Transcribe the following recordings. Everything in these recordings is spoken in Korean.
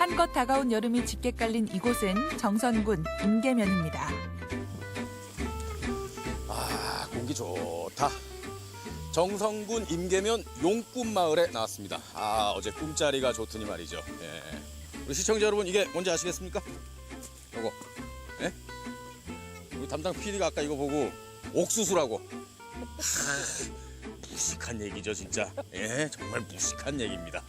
한껏 다가온 여름이 짙게 깔린 이곳은 정선군 임계면입니다. 아, 공기 좋다. 정선군 임계면 용꿈마을에 나왔습니다. 아, 어제 꿈자리가 좋더니 말이죠. 예. 우리 시청자 여러분, 이게 뭔지 아시겠습니까? 요거. 예? 우리 담당 PD가 아까 이거 보고 옥수수라고. 무식한 얘기죠, 진짜. 예, 정말 무식한 얘기입니다.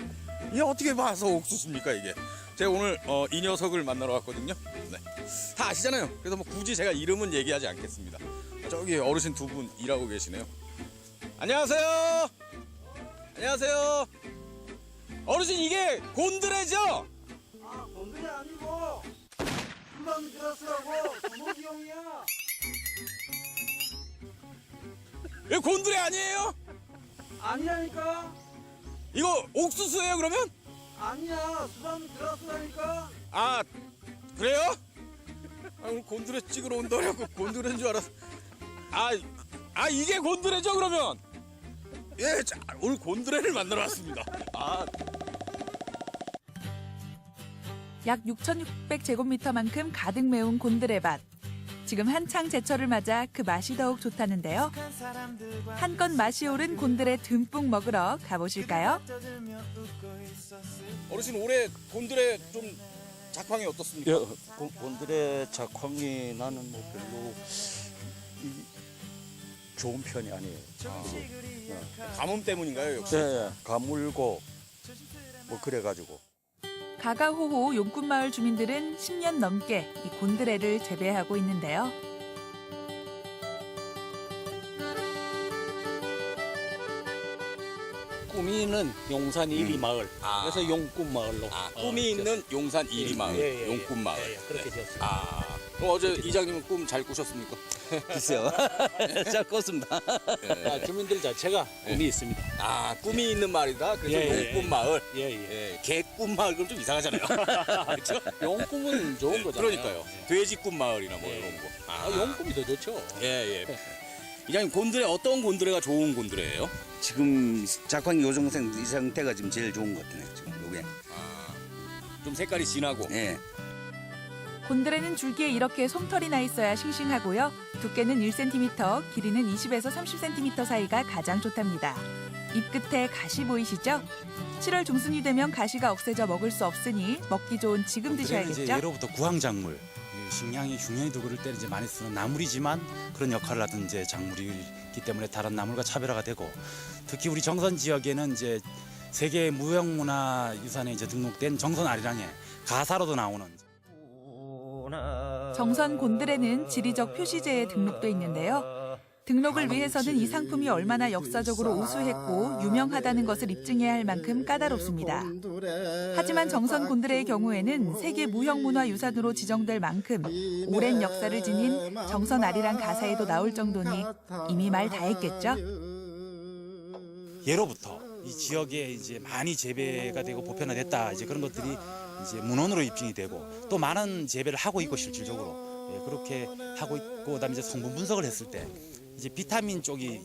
이게 어떻게 봐서 옥수수입니까, 이게? 제가 오늘 이 녀석을 만나러 왔거든요. 네. 다 아시잖아요. 그래서 뭐 굳이 제가 이름은 얘기하지 않겠습니다. 저기 어르신 두 분 일하고 계시네요. 안녕하세요. 안녕하세요. 어르신, 이게 곤드레죠? 아, 곤드레 아니고 금방 들었으라고 두목이 형이야. 이거 곤드레 아니에요? 아니라니까. 이거 옥수수예요, 그러면? 아니야, 수박 들었으라니까. 아, 그래요? 아, 오늘 곤드레 찍으러 온다고 곤드레인 줄 알았어. 아, 이게 곤드레죠, 그러면? 예, 자, 오늘 곤드레를 만나러 왔습니다. 아, 약 6,600제곱미터만큼 가득 메운 곤드레밭. 지금 한창 제철을 맞아 그 맛이 더욱 좋다는데요. 한껏 맛이 오른 곤드레 듬뿍 먹으러 가보실까요? 어르신, 올해 곤드레 좀 작황이 어떻습니까? 야, 곤드레 작황이 나는 뭐 별로 좋은 편이 아니에요. 가뭄 때문인가요, 역시? 예, 가물고 뭐 그래가지고. 가가호호 용꿈마을 주민들은 10년 넘게 이 곤드레를 재배하고 있는데요. 꿈이 있는 용산 1위 마을. 아. 그래서 용꿈 마을로. 꿈이 있는 용산 이리마을, 예, 용꿈마을. 예, 예, 그렇게 네. 되었습니다. 아, 그럼 어제 이장님은 꿈 잘 꾸셨습니까? 글쎄요. 잘 껐습니다. 아, 주민들 자체가 꿈이 있습니다. 아, 꿈이 있는 마을이다. 그래서 예, 예, 용꿈마을. 예, 예. 예, 개꿈마을 그럼 좀 이상하잖아요. 그렇죠? 용꿈은 좋은 거잖아요. 그러니까요. 돼지꿈마을이나 뭐 예. 이런 거. 아, 용꿈이 더 좋죠. 예, 예. 이장님, 곤드레 어떤 곤드레가 좋은 곤드레예요? 지금 작황이 이 상태가 지금 제일 좋은 것 같네. 지금 요게. 아, 좀 색깔이 진하고. 예. 곤드레는 줄기에 이렇게 솜털이 나 있어야 싱싱하고요. 두께는 1cm, 길이는 20에서 30cm 사이가 가장 좋답니다. 잎 끝에 가시 보이시죠? 7월 중순이 되면 가시가 억세져 먹을 수 없으니 먹기 좋은 지금 이제 드셔야겠죠? 예로부터 구황작물, 식량이 흉년이 그럴 때 이제 많이 쓰는 나물이지만 그런 역할을 하던 이제 작물이기 때문에 다른 나물과 차별화가 되고, 특히 우리 정선 지역에는 이제 세계 무형문화유산에 이제 등록된 정선 아리랑의 가사로도 나오는. 정선 곤드레는 지리적 표시제에 등록돼 있는데요. 등록을 위해서는 이 상품이 얼마나 역사적으로 우수했고 유명하다는 것을 입증해야 할 만큼 까다롭습니다. 하지만 정선 곤드레의 경우에는 세계 무형문화유산으로 지정될 만큼 오랜 역사를 지닌 정선 아리랑 가사에도 나올 정도니 이미 말 다 했겠죠? 예로부터 이 지역에 이제 많이 재배가 되고 보편화됐다, 이제 그런 것들이 이제 문헌으로 입증이 되고, 또 많은 재배를 하고 있고 실질적으로 그렇게 하고 있고, 그다음에 이제 성분 분석을 했을 때 이제 비타민 쪽이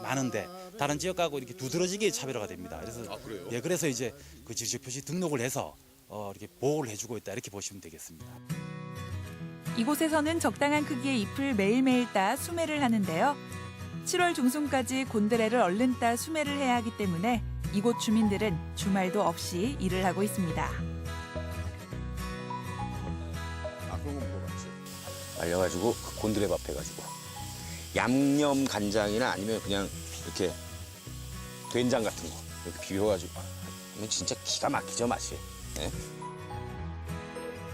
많은데 다른 지역하고 이렇게 두드러지게 차별화가 됩니다. 그래서 그래요? 예, 그래서 이제 그 지적 표시 등록을 해서 이렇게 보호를 해주고 있다, 이렇게 보시면 되겠습니다. 이곳에서는 적당한 크기의 잎을 매일매일 따 수매를 하는데요. 7월 중순까지 곤드레를 얼른 따 수매를 해야 하기 때문에 이곳 주민들은 주말도 없이 일을 하고 있습니다. 아, 그런 거 물어봤지. 말려가지고 그 곤드레밥 해가지고 양념 간장이나 아니면 그냥 이렇게 된장 같은 거 이렇게 비벼가지고 하면 진짜 기가 막히죠, 맛이. 예?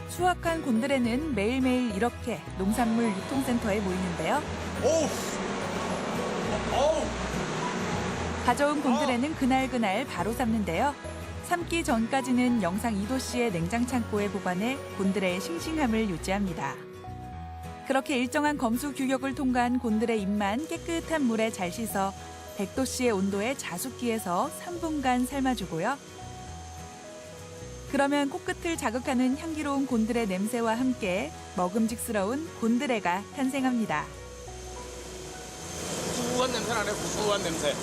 수확한 곤드레는 매일매일 이렇게 농산물 유통센터에 모이는데요. 어우! 어우! 가져온 곤드레는 그날그날 바로 삶는데요. 삶기 전까지는 영상 2도씨의 냉장 창고에 보관해 곤드레의 싱싱함을 유지합니다. 그렇게 일정한 검수 규격을 통과한 곤드레 잎만 깨끗한 물에 잘 씻어 100도씨의 온도에 자숙기에서 3분간 삶아주고요. 그러면 코끝을 자극하는 향기로운 곤드레 냄새와 함께 먹음직스러운 곤드레가 탄생합니다. 구수한 냄새 나네, 구수한 냄새.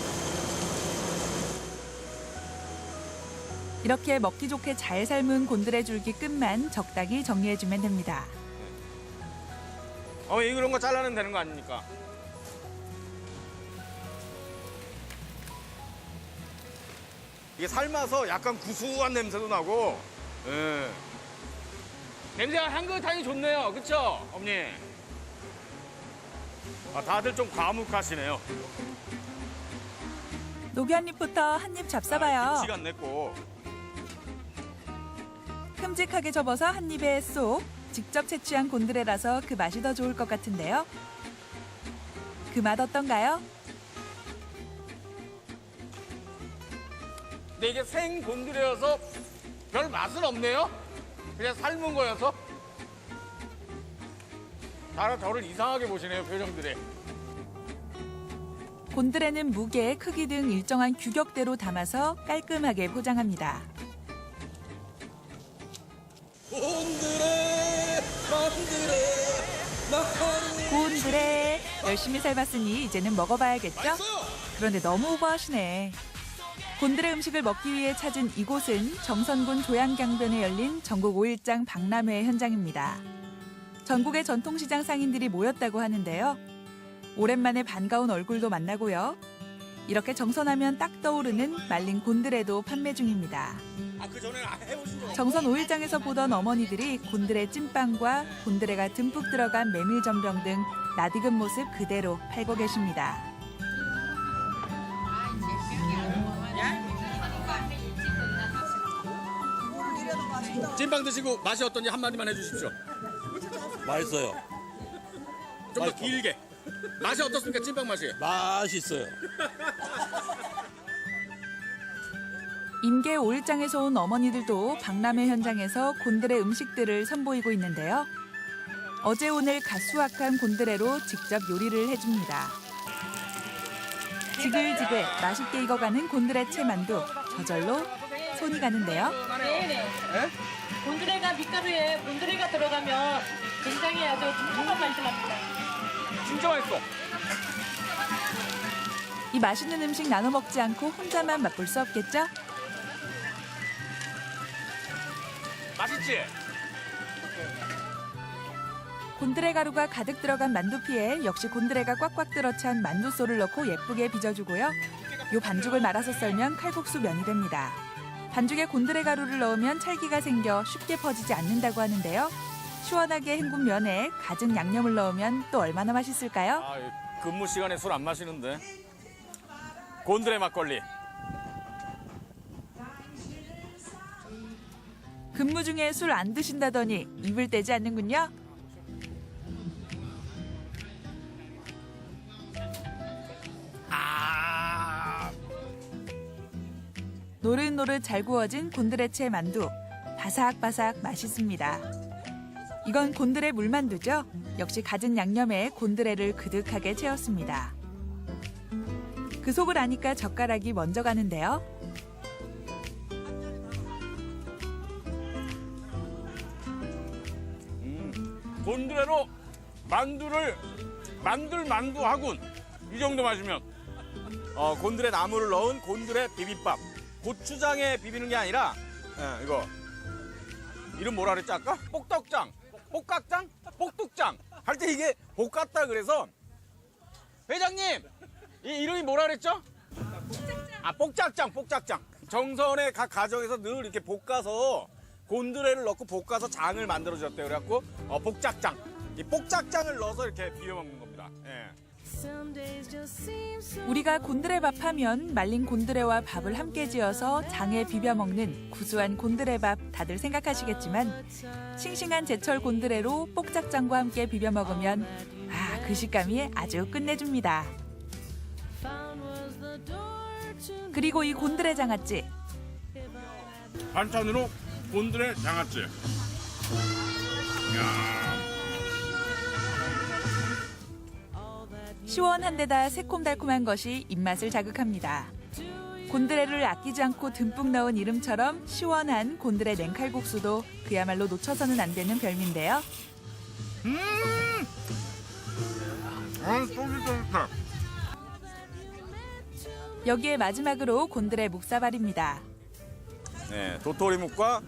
이렇게 먹기 좋게 잘 삶은 곤드레 줄기 끝만 적당히 정리해주면 됩니다. 이런 거 잘라내면 되는 거 아닙니까? 이게 삶아서 약간 구수한 냄새도 나고, 예. 냄새가 향긋하니 좋네요, 그쵸, 어머니? 다들 좀 과묵하시네요. 녹연잎부터 한 입 잡숴봐요. 시간 냈고. 큼직하게 접어서 한 입에 쏙. 직접 채취한 곤드레라서 그 맛이 더 좋을 것 같은데요. 그 맛 어떤가요? 근데 이게 생 곤드레여서 별 맛은 없네요. 그냥 삶은 거여서. 다들 저를 이상하게 보시네요, 표정들이. 곤드레는 무게, 크기 등 일정한 규격대로 담아서 깔끔하게 포장합니다. 곤드레 열심히 삶았으니 이제는 먹어봐야겠죠? 그런데 너무 오버하시네. 곤드레 음식을 먹기 위해 찾은 이곳은 정선군 조양강변에 열린 전국 5일장 박람회 현장입니다. 전국의 전통시장 상인들이 모였다고 하는데요. 오랜만에 반가운 얼굴도 만나고요. 이렇게 정선하면 딱 떠오르는 말린 곤드레도 판매 중입니다. 그 전에 해보신 적 정선 5일장에서 보던 어머니들이 곤드레 찐빵과 곤드레가 듬뿍 들어간 메밀전병 등 낯익은 모습 그대로 팔고 계십니다. 찐빵 드시고 맛이 어떤지 한마디만 해주십시오. 맛있어요. 좀 더 길게. 맛이 어떻습니까, 찐빵 맛이? 맛있어요. 임계 5일장에서 온 어머니들도 박람회 현장에서 곤드레 음식들을 선보이고 있는데요. 어제 오늘 갓 수확한 곤드레로 직접 요리를 해줍니다. 지글지글 맛있게 익어가는 곤드레 채만두, 저절로 손이 가는데요. 네네. 곤드레가 밀가루에 곤드레가 들어가면 굉장히 아주 촉촉한 맛이 납니다. 진짜 맛있어. 이 맛있는 음식 나눠 먹지 않고 혼자만 맛볼 수 없겠죠? 맛있지? 곤드레 가루가 가득 들어간 만두피에 역시 곤드레가 꽉꽉 들어찬 만두소를 넣고 예쁘게 빚어주고요. 요 반죽을 말아서 썰면 칼국수 면이 됩니다. 반죽에 곤드레 가루를 넣으면 찰기가 생겨 쉽게 퍼지지 않는다고 하는데요. 시원하게 헹군 면에 갖은 양념을 넣으면 또 얼마나 맛있을까요? 근무 시간에 술 안 마시는데. 곤드레 막걸리. 근무 중에 술 안 드신다더니 입을 떼지 않는군요. 노릇노릇 잘 구워진 곤드레채 만두. 바삭바삭 맛있습니다. 이건 곤드레 물만두죠? 역시 갖은 양념에 곤드레를 그득하게 채웠습니다. 그 속을 아니까 젓가락이 먼저 가는데요. 곤드레로 만두를 만두하군. 이 정도 마시면. 곤드레 나물을 넣은 곤드레 비빔밥. 고추장에 비비는 게 아니라 이거 이름 뭐라 그랬지 아까? 뽁떡장, 볶각장, 뽁뚝장 할 때 이게 볶았다 그래서 회장님 이 이름이 뭐라 그랬죠? 뽁짝장. 정선의 각 가정에서 늘 이렇게 볶아서 곤드레를 넣고 볶아서 장을 만들어 주셨대요. 그래갖고 볶짝장. 이 뽁짝장을 넣어서 이렇게 비벼 먹는 겁니다. 예. 우리가 곤드레밥 하면 말린 곤드레와 밥을 함께 지어서 장에 비벼 먹는 구수한 곤드레밥 다들 생각하시겠지만 싱싱한 제철 곤드레로 뽁짝장과 함께 비벼 먹으면 그 식감이 아주 끝내줍니다. 그리고 이 곤드레 장아찌. 반찬으로 곤드레 장아찌. 시원한 데다 새콤달콤한 것이 입맛을 자극합니다. 곤드레를 아끼지 않고 듬뿍 넣은 이름처럼 시원한 곤드레 냉칼국수도 그야말로 놓쳐서는 안 되는 별미인데요. 쫄깃쫄깃해. 여기에 마지막으로 곤드레 묵사발입니다. 네, 도토리묵과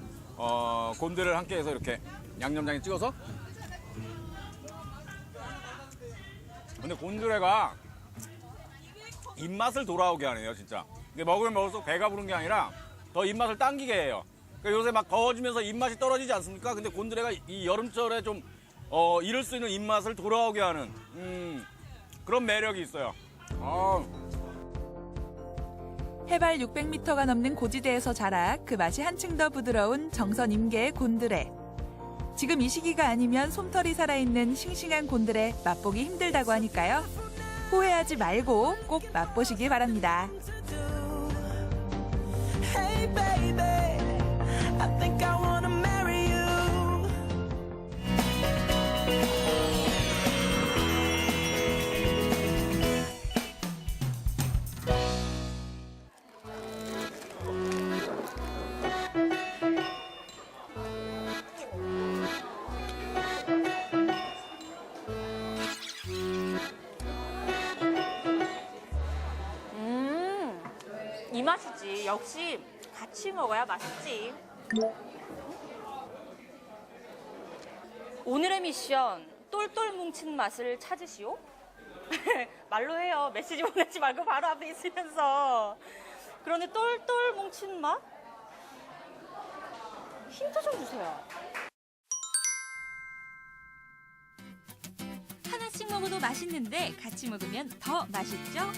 곤드레를 함께해서 이렇게 양념장에 찍어서. 근데 곤드레가 입맛을 돌아오게 하네요, 진짜. 이게 먹으면 먹을수록 배가 부른 게 아니라 더 입맛을 당기게 해요. 그러니까 요새 막 더워지면서 입맛이 떨어지지 않습니까? 근데 곤드레가 이 여름철에 좀 잃을 수 있는 입맛을 돌아오게 하는 그런 매력이 있어요. 해발 600m가 넘는 고지대에서 자라 그 맛이 한층 더 부드러운 정선 임계의 곤드레. 지금 이 시기가 아니면 솜털이 살아있는 싱싱한 곤드레 맛보기 힘들다고 하니까요. 후회하지 말고 꼭 맛보시기 바랍니다. Hey baby, I think I wanna marry you. 이 맛이지. 역시 같이 먹어야 맛있지. 오늘의 미션, 똘똘 뭉친 맛을 찾으시오. 말로 해요. 메시지 보내지 말고 바로 앞에 있으면서. 그런데 똘똘 뭉친 맛? 힌트 좀 주세요. 하나씩 먹어도 맛있는데 같이 먹으면 더 맛있죠?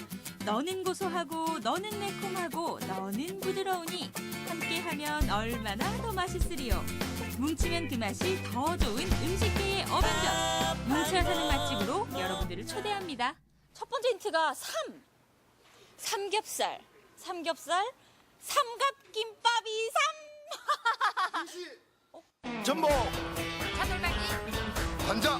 너는 고소하고 너는 매콤하고 너는 부드러우니 함께하면 얼마나 더 맛있으리요. 뭉치면 그 맛이 더 좋은 음식계의 어벤져스 뭉쳐야 사는 맛집으로 여러분들을 초대합니다. 첫 번째 힌트가 삼겹살, 삼갑김밥이 전복, 차돌박이, 관자,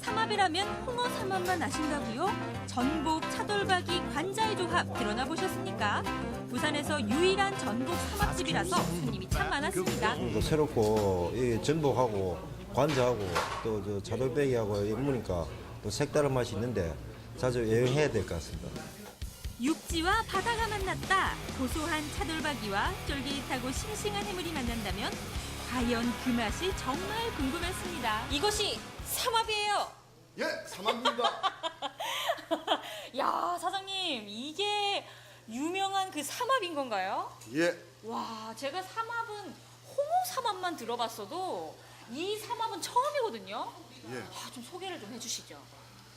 삼합이라면 홍어 삼합만 아신다고요? 전복, 차돌박이, 관자의 조합 드러나 보셨습니까? 부산에서 유일한 전복 삼합집이라서 손님이 참 많았습니다. 또 새롭고 이 전복하고 관자하고 또 저 차돌박이하고 먹으니까 또 색다른 맛이 있는데 자주 여행해야 될 것 같습니다. 육지와 바다가 만났다. 고소한 차돌박이와 쫄깃하고 싱싱한 해물이 만난다면 과연 그 맛이 정말 궁금했습니다. 이것이 삼합이에요. 예, 삼합입니다. 야, 사장님, 이게 유명한 그 삼합인 건가요? 예, 와, 제가 삼합은 홍어 삼합만 들어봤어도 이 삼합은 처음이거든요. 예, 좀 소개를 좀 해주시죠.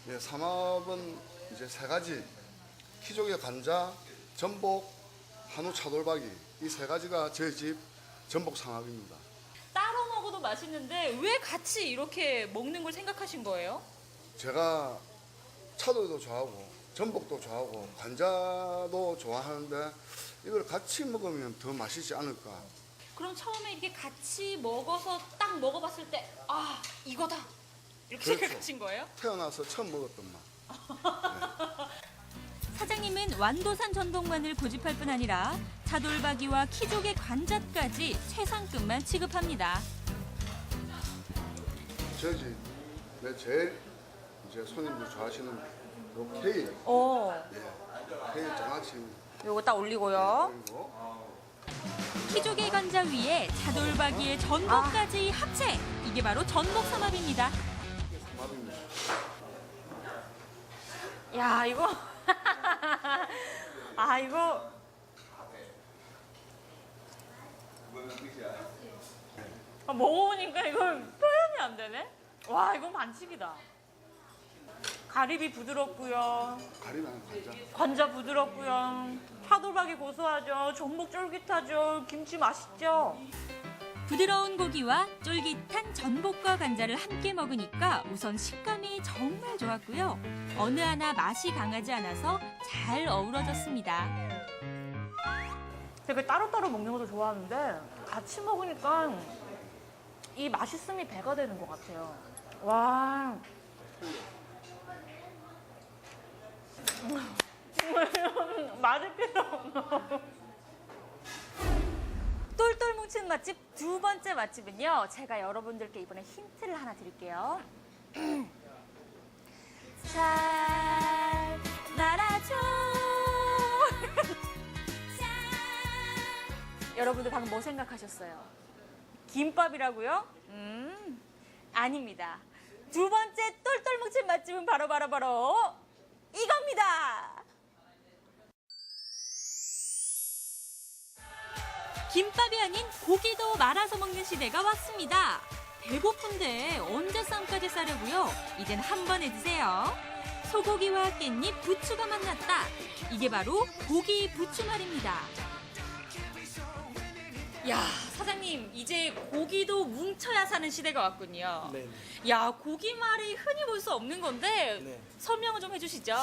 예, 삼합은 이제 세 가지. 키조개 관자, 전복, 한우 차돌박이 이 세 가지가 저희 집 전복 삼합입니다. 따로 먹어도 맛있는데 왜 같이 이렇게 먹는 걸 생각하신 거예요? 제가 차돌도 좋아하고 전복도 좋아하고 관자도 좋아하는데 이걸 같이 먹으면 더 맛있지 않을까. 그럼 처음에 이렇게 같이 먹어서 딱 먹어봤을 때 아, 이거다 이렇게 그렇죠. 생각하신 거예요? 태어나서 처음 먹었던 맛. 사장님은 완도산 전복만을 고집할 뿐 아니라 차돌박이와 키조개 관자까지 최상급만 취급합니다. 저희 집에 제일 이제 손님들 좋아하시는 요 케일. 예, 케일 장아찌. 요거 딱 올리고요. 그리고 키조개 관자 위에 차돌박이의 전복까지 합체! 이게 바로 전복 삼합입니다. 삼합입니다. 야, 이거 아, 이거 먹어보니까 이건 표현이 안 되네. 와, 이건 반칙이다. 가리비 부드럽고요. 가리비 아니면 관자. 관자 부드럽고요. 차돌박이 고소하죠. 전복 쫄깃하죠. 김치 맛있죠. 부드러운 고기와 쫄깃한 전복과 관자를 함께 먹으니까 우선 식감이 정말 좋았고요. 어느 하나 맛이 강하지 않아서 잘 어우러졌습니다. 제가 따로따로 먹는 것도 좋아하는데 같이 먹으니까 이 맛있음이 배가 되는 것 같아요. 와. 맛있겠어. 똘똘 뭉친 맛집 두 번째 맛집은요. 제가 여러분들께 이번에 힌트를 하나 드릴게요. 잘 말아줘. 여러분들 방금 뭐 생각하셨어요? 김밥이라고요? 아닙니다. 두 번째 똘똘 뭉친 맛집은 바로 이겁니다. 김밥이 아닌 고기도 말아서 먹는 시대가 왔습니다. 배고픈데 언제 쌈까지 싸려고요? 이젠 한 번에 드세요. 소고기와 깻잎, 부추가 만났다. 이게 바로 고기 부추말입니다. 야, 사장님, 이제 고기도 뭉쳐야 사는 시대가 왔군요. 네. 야, 고기말이 흔히 볼 수 없는 건데 네. 설명을 좀 해주시죠.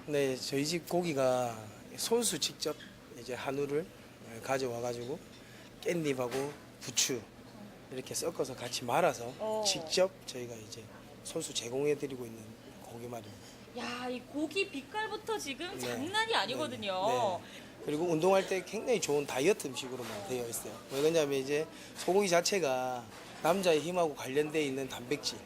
네, 저희 집 고기가 손수 직접 이제 한우를 가져와가지고 깻잎하고 부추 이렇게 섞어서 같이 말아서 직접 저희가 이제 손수 제공해드리고 있는 고기말입니다. 야, 이 고기 빛깔부터 지금 네. 장난이 아니거든요. 네. 그리고 운동할 때 굉장히 좋은 다이어트 음식으로만 되어 있어요. 왜 그러냐면 이제 소고기 자체가 남자의 힘하고 관련되어 있는 단백질,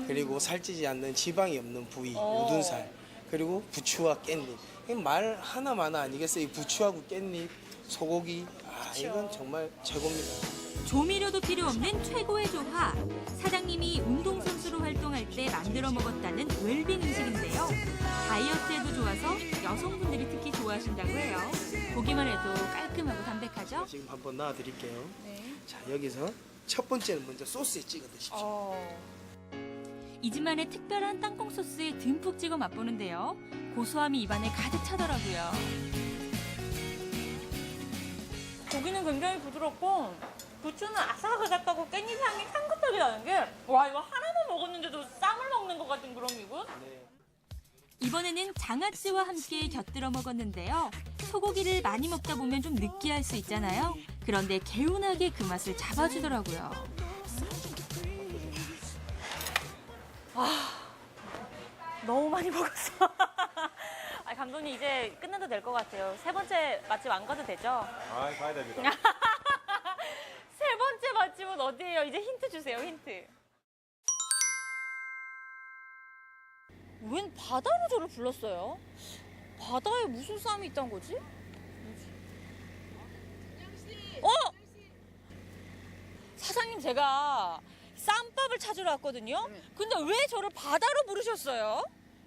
그리고 살찌지 않는 지방이 없는 부위, 우둔살, 그리고 부추와 깻잎. 말 하나마나 아니겠어요? 이 부추하고 깻잎, 소고기, 이건 정말 최고입니다. 조미료도 필요 없는 최고의 조화. 사장님이 운동선수로 활동할 때 만들어 먹었다는 웰빙 음식인데요. 다이어트에도 좋아서 여성분들이 특히 좋아하신다고 해요. 보기만 해도 깔끔하고 담백하죠? 지금 한번 놔드릴게요. 네. 자, 여기서 첫 번째는 먼저 소스에 찍어 드십시오. 이 집만의 특별한 땅콩 소스에 듬뿍 찍어 맛보는데요. 고소함이 입안에 가득 차더라고요. 고기는 굉장히 부드럽고 부추는 아삭아삭하고 깻잎 향이 향긋하게 나는 게 와, 이거 하나만 먹었는데도 쌈을 먹는 것 같은 그런 기분? 이번에는 장아찌와 함께 곁들여 먹었는데요. 소고기를 많이 먹다 보면 좀 느끼할 수 있잖아요. 그런데 개운하게 그 맛을 잡아주더라고요. 너무 많이 먹었어. 아, 감독님 이제 끝내도 될 것 같아요. 세 번째 맛집 안 가도 되죠? 아, 가야 됩니다. 세 번째 맛집은 어디예요? 이제 힌트 주세요, 힌트. 웬 바다로 저를 불렀어요? 바다에 무슨 쌈이 있단 거지? 사장님, 제가 쌈밥을 찾으러 왔거든요? 근데 왜 저를 바다로 부르셨어요?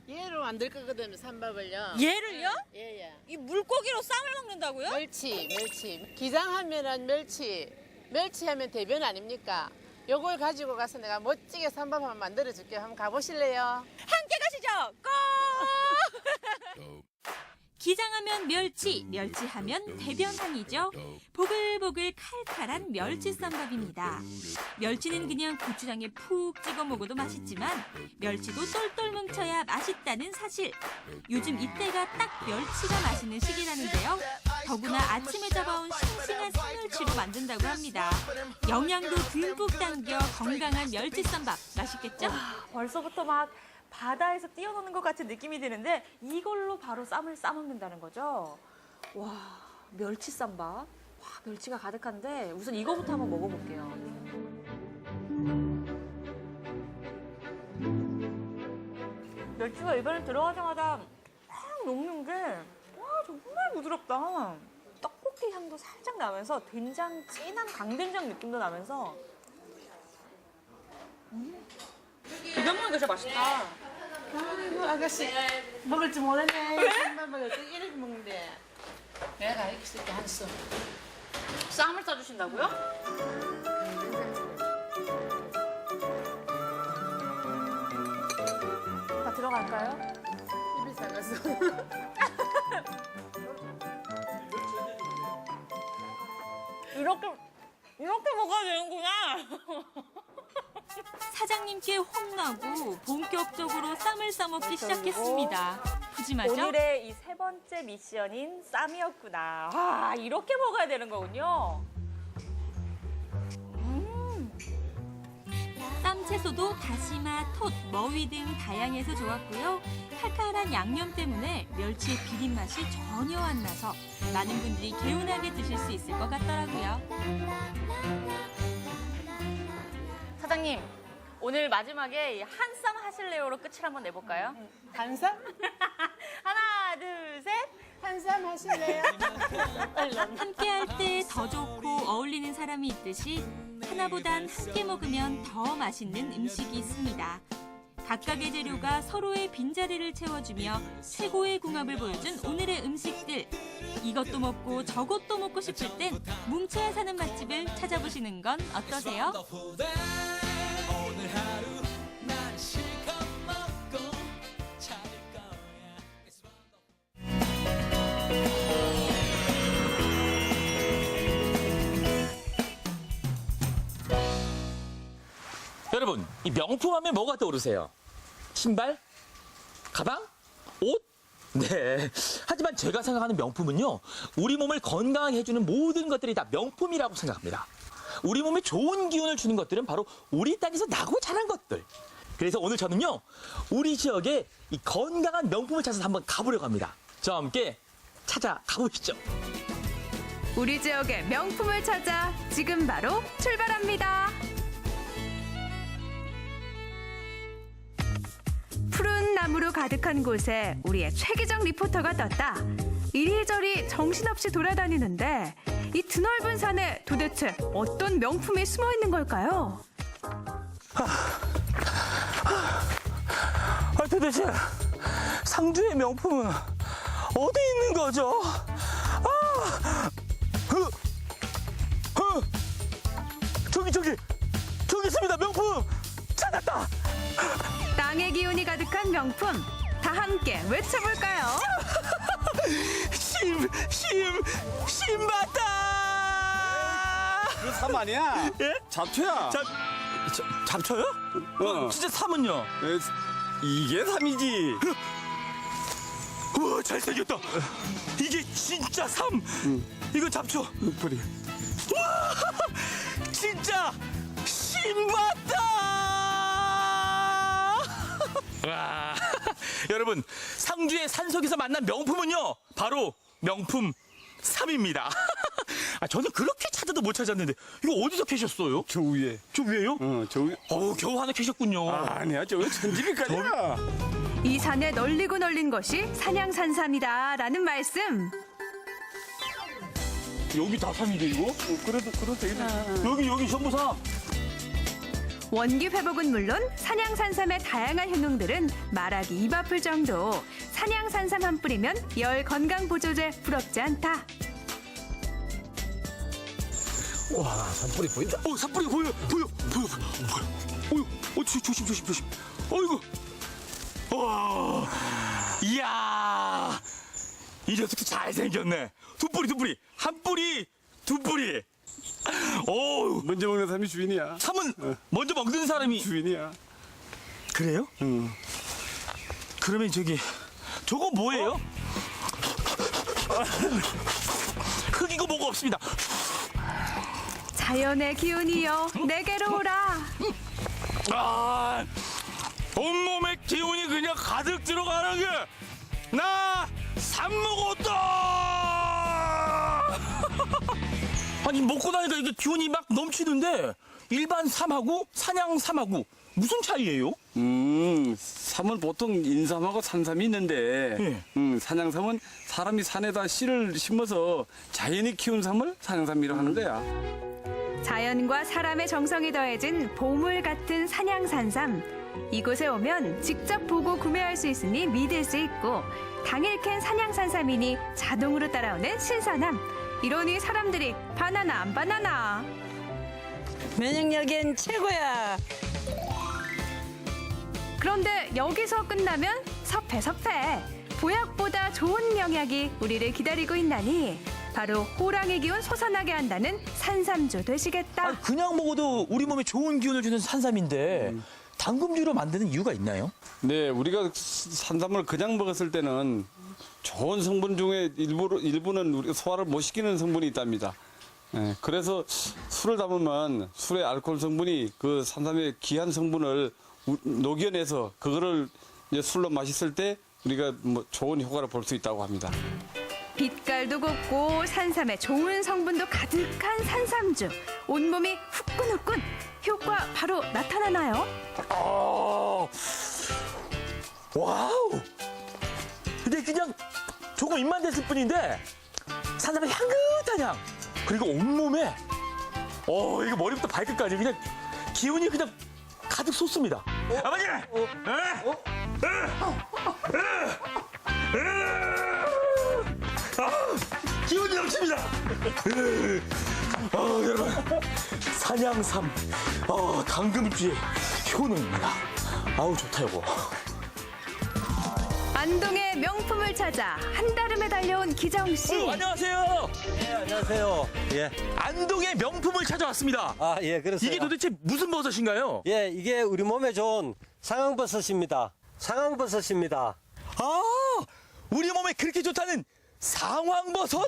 얘로 만들 거거든요, 쌈밥을요. 얘를요? 예. 이 물고기로 쌈을 먹는다고요? 멸치. 기장하면은 멸치하면 대변 아닙니까? 요걸 가지고 가서 내가 멋지게 쌈밥 한번 만들어줄게요. 한번 가보실래요? 함께 가시죠. 고! 기장하면 멸치, 멸치하면 대변향이죠. 보글보글 칼칼한 멸치 쌈밥입니다. 멸치는 그냥 고추장에 푹 찍어 먹어도 맛있지만 멸치도 똘똘 뭉쳐야 맛있다는 사실. 요즘 이때가 딱 멸치가 맛있는 시기라는데요. 더구나 아침에 잡아온 싱싱한 생멸치로 만든다고 합니다. 영양도 듬뿍 담겨 건강한 멸치 쌈밥 맛있겠죠? 벌써부터 막 바다에서 뛰어노는 것 같은 느낌이 드는데 이걸로 바로 쌈을 싸먹는다는 거죠? 와, 멸치 쌈밥. 와, 멸치가 가득한데 우선 이거부터 한번 먹어볼게요. 멸치가 입안에 들어가자마자 확 녹는 게 와, 정말 부드럽다. 떡볶이 향도 살짝 나면서 된장, 진한 강된장 느낌도 나면서 비벼 먹는 게 진짜 맛있다. 아이고, 아가씨. 먹을 줄 몰랐네. 쌈밥을 어떻게 이렇게 먹는데. 내가 이렇게 쓸게 한 수. 쌈을 싸주신다고요? 다 들어갈까요? 입이 작아서. 이렇게 먹어야 되는구나. 사장님께 혼나고 본격적으로 쌈을 싸먹기 시작했습니다. 푸짐하죠? 오늘의 이 세 번째 미션인 쌈이었구나. 아, 이렇게 먹어야 되는 거군요. 쌈 채소도 다시마, 톳, 머위 등 다양해서 좋았고요. 칼칼한 양념 때문에 멸치의 비린 맛이 전혀 안 나서 많은 분들이 개운하게 드실 수 있을 것 같더라고요. 사장님, 오늘 마지막에 이 한쌈 하실래요로 끝을 한번 내볼까요? 한쌈? 하나, 둘, 셋. 한쌈 하실래요? 함께할 때 더 좋고 어울리는 사람이 있듯이 하나보단 함께 먹으면 더 맛있는 음식이 있습니다. 각각의 재료가 서로의 빈자리를 채워주며 최고의 궁합을 보여준 오늘의 음식들. 이것도 먹고 저것도 먹고 싶을 땐 뭉쳐야 사는 맛집을 찾아보시는 건 어떠세요? 여러분, 이 명품 하면 뭐가 떠오르세요? 신발? 가방? 옷? 네. 하지만 제가 생각하는 명품은요, 우리 몸을 건강하게 해주는 모든 것들이 다 명품이라고 생각합니다. 우리 몸에 좋은 기운을 주는 것들은 바로 우리 땅에서 나고 자란 것들. 그래서 오늘 저는요, 우리 지역에 이 건강한 명품을 찾아서 한번 가보려고 합니다. 저와 함께 찾아가보시죠. 우리 지역의 명품을 찾아 지금 바로 출발합니다. 푸른 나무로 가득한 곳에 우리의 최기정 리포터가 떴다. 이리저리 정신없이 돌아다니는데 이 드넓은 산에 도대체 어떤 명품이 숨어 있는 걸까요? 도대체 상주의 명품은 어디 있는 거죠? 저기 있습니다. 명품 찾았다. 땅의 기운이 가득한 명품, 다 함께 외쳐볼까요? 심 맞다. 그 삼 아니야? 예? 잡초야. 잡초요? 진짜 삼은요? 이게 삼이지. 우와, 잘생겼다. 이게 진짜 삼. 이거 잡초. 뿌리. 우와, 진짜 심 맞다. 와, 여러분, 상주의 산속에서 만난 명품은요, 바로 명품 삼입니다. 저는 그렇게 찾아도 못 찾았는데 이거 어디서 캐셨어요? 저 위에. 저 위에요? 저 위에. 겨우 하나 캐셨군요. 아니야, 저 천지비까지야. 이 산에 널리고 널린 것이 산양산삼이다라는 말씀. 여기 다 삼인데 이거? 그래도 되겠네. 여기 전부 삼. 원기 회복은 물론 산양산삼의 다양한 효능들은 말하기 입 아플 정도. 산양산삼 한 뿌리면 열 건강 보조제 부럽지 않다. 와, 산뿌리 보인다. 산뿌리 보여. 조심. 어이구. 와, 이야, 이 녀석도 잘생겼네. 두 뿌리. 한 뿌리, 두 뿌리. 오, 먼저 먹는 사람이 주인이야. 삼은 먼저 먹는 사람이 주인이야. 그래요? 그러면 저거 뭐예요? 흙이고 뭐고 없습니다. 자연의 기운이여 내게로 오라. 온몸에 기운이 그냥 가득 들어가는 게 나 삼 먹었다. 아니, 먹고 나니까 이게 기운이 막 넘치는데 일반 삼하고 산양 삼하고 무슨 차이예요? 삼은 보통 인삼하고 산삼이 있는데 산양삼은 사람이 산에다 씨를 심어서 자연이 키운 삼을 산양삼이라고 하는 거야. 자연과 사람의 정성이 더해진 보물 같은 산양산삼. 이곳에 오면 직접 보고 구매할 수 있으니 믿을 수 있고, 당일 캔 산양산삼이니 자동으로 따라오는 신선함. 이러니 사람들이 바나나 안 바나나. 면역력엔 최고야. 그런데 여기서 끝나면 섭해. 보약보다 좋은 명약이 우리를 기다리고 있나니 바로 호랑이 기운 솟아나게 한다는 산삼주 되시겠다. 그냥 먹어도 우리 몸에 좋은 기운을 주는 산삼인데 당금주로 만드는 이유가 있나요? 네, 우리가 산삼을 그냥 먹었을 때는 좋은 성분 중에 일부는 우리 소화를 못 시키는 성분이 있답니다. 네, 그래서 술을 담으면 술의 알코올 성분이 그 산삼의 귀한 성분을 녹여내서 그거를 이제 술로 마셨을 때 우리가 뭐 좋은 효과를 볼 수 있다고 합니다. 빛깔도 곱고 산삼에 좋은 성분도 가득한 산삼주. 온몸이 후끈후끈. 효과 바로 나타나나요? 와우! 근데 그냥 조금 입만 댔을 뿐인데 산삼의 향긋한 향 그리고 온몸에 이거 머리부터 발끝까지 그냥 기운이 그냥 가득 솟습니다. 아버님! 기운이 넘칩니다. 여러분 산양삼 당금주의 효능입니다. 아우 좋다 이거. 안동의 명품을 찾아 한달음에 달려온 기정 씨. 안녕하세요. 네, 안녕하세요. 예. 안동의 명품을 찾아왔습니다. 아, 예, 그렇습니다. 이게 도대체 무슨 버섯인가요? 예, 이게 우리 몸에 좋은 상황버섯입니다. 상황버섯입니다. 아, 우리 몸에 그렇게 좋다는 상황버섯?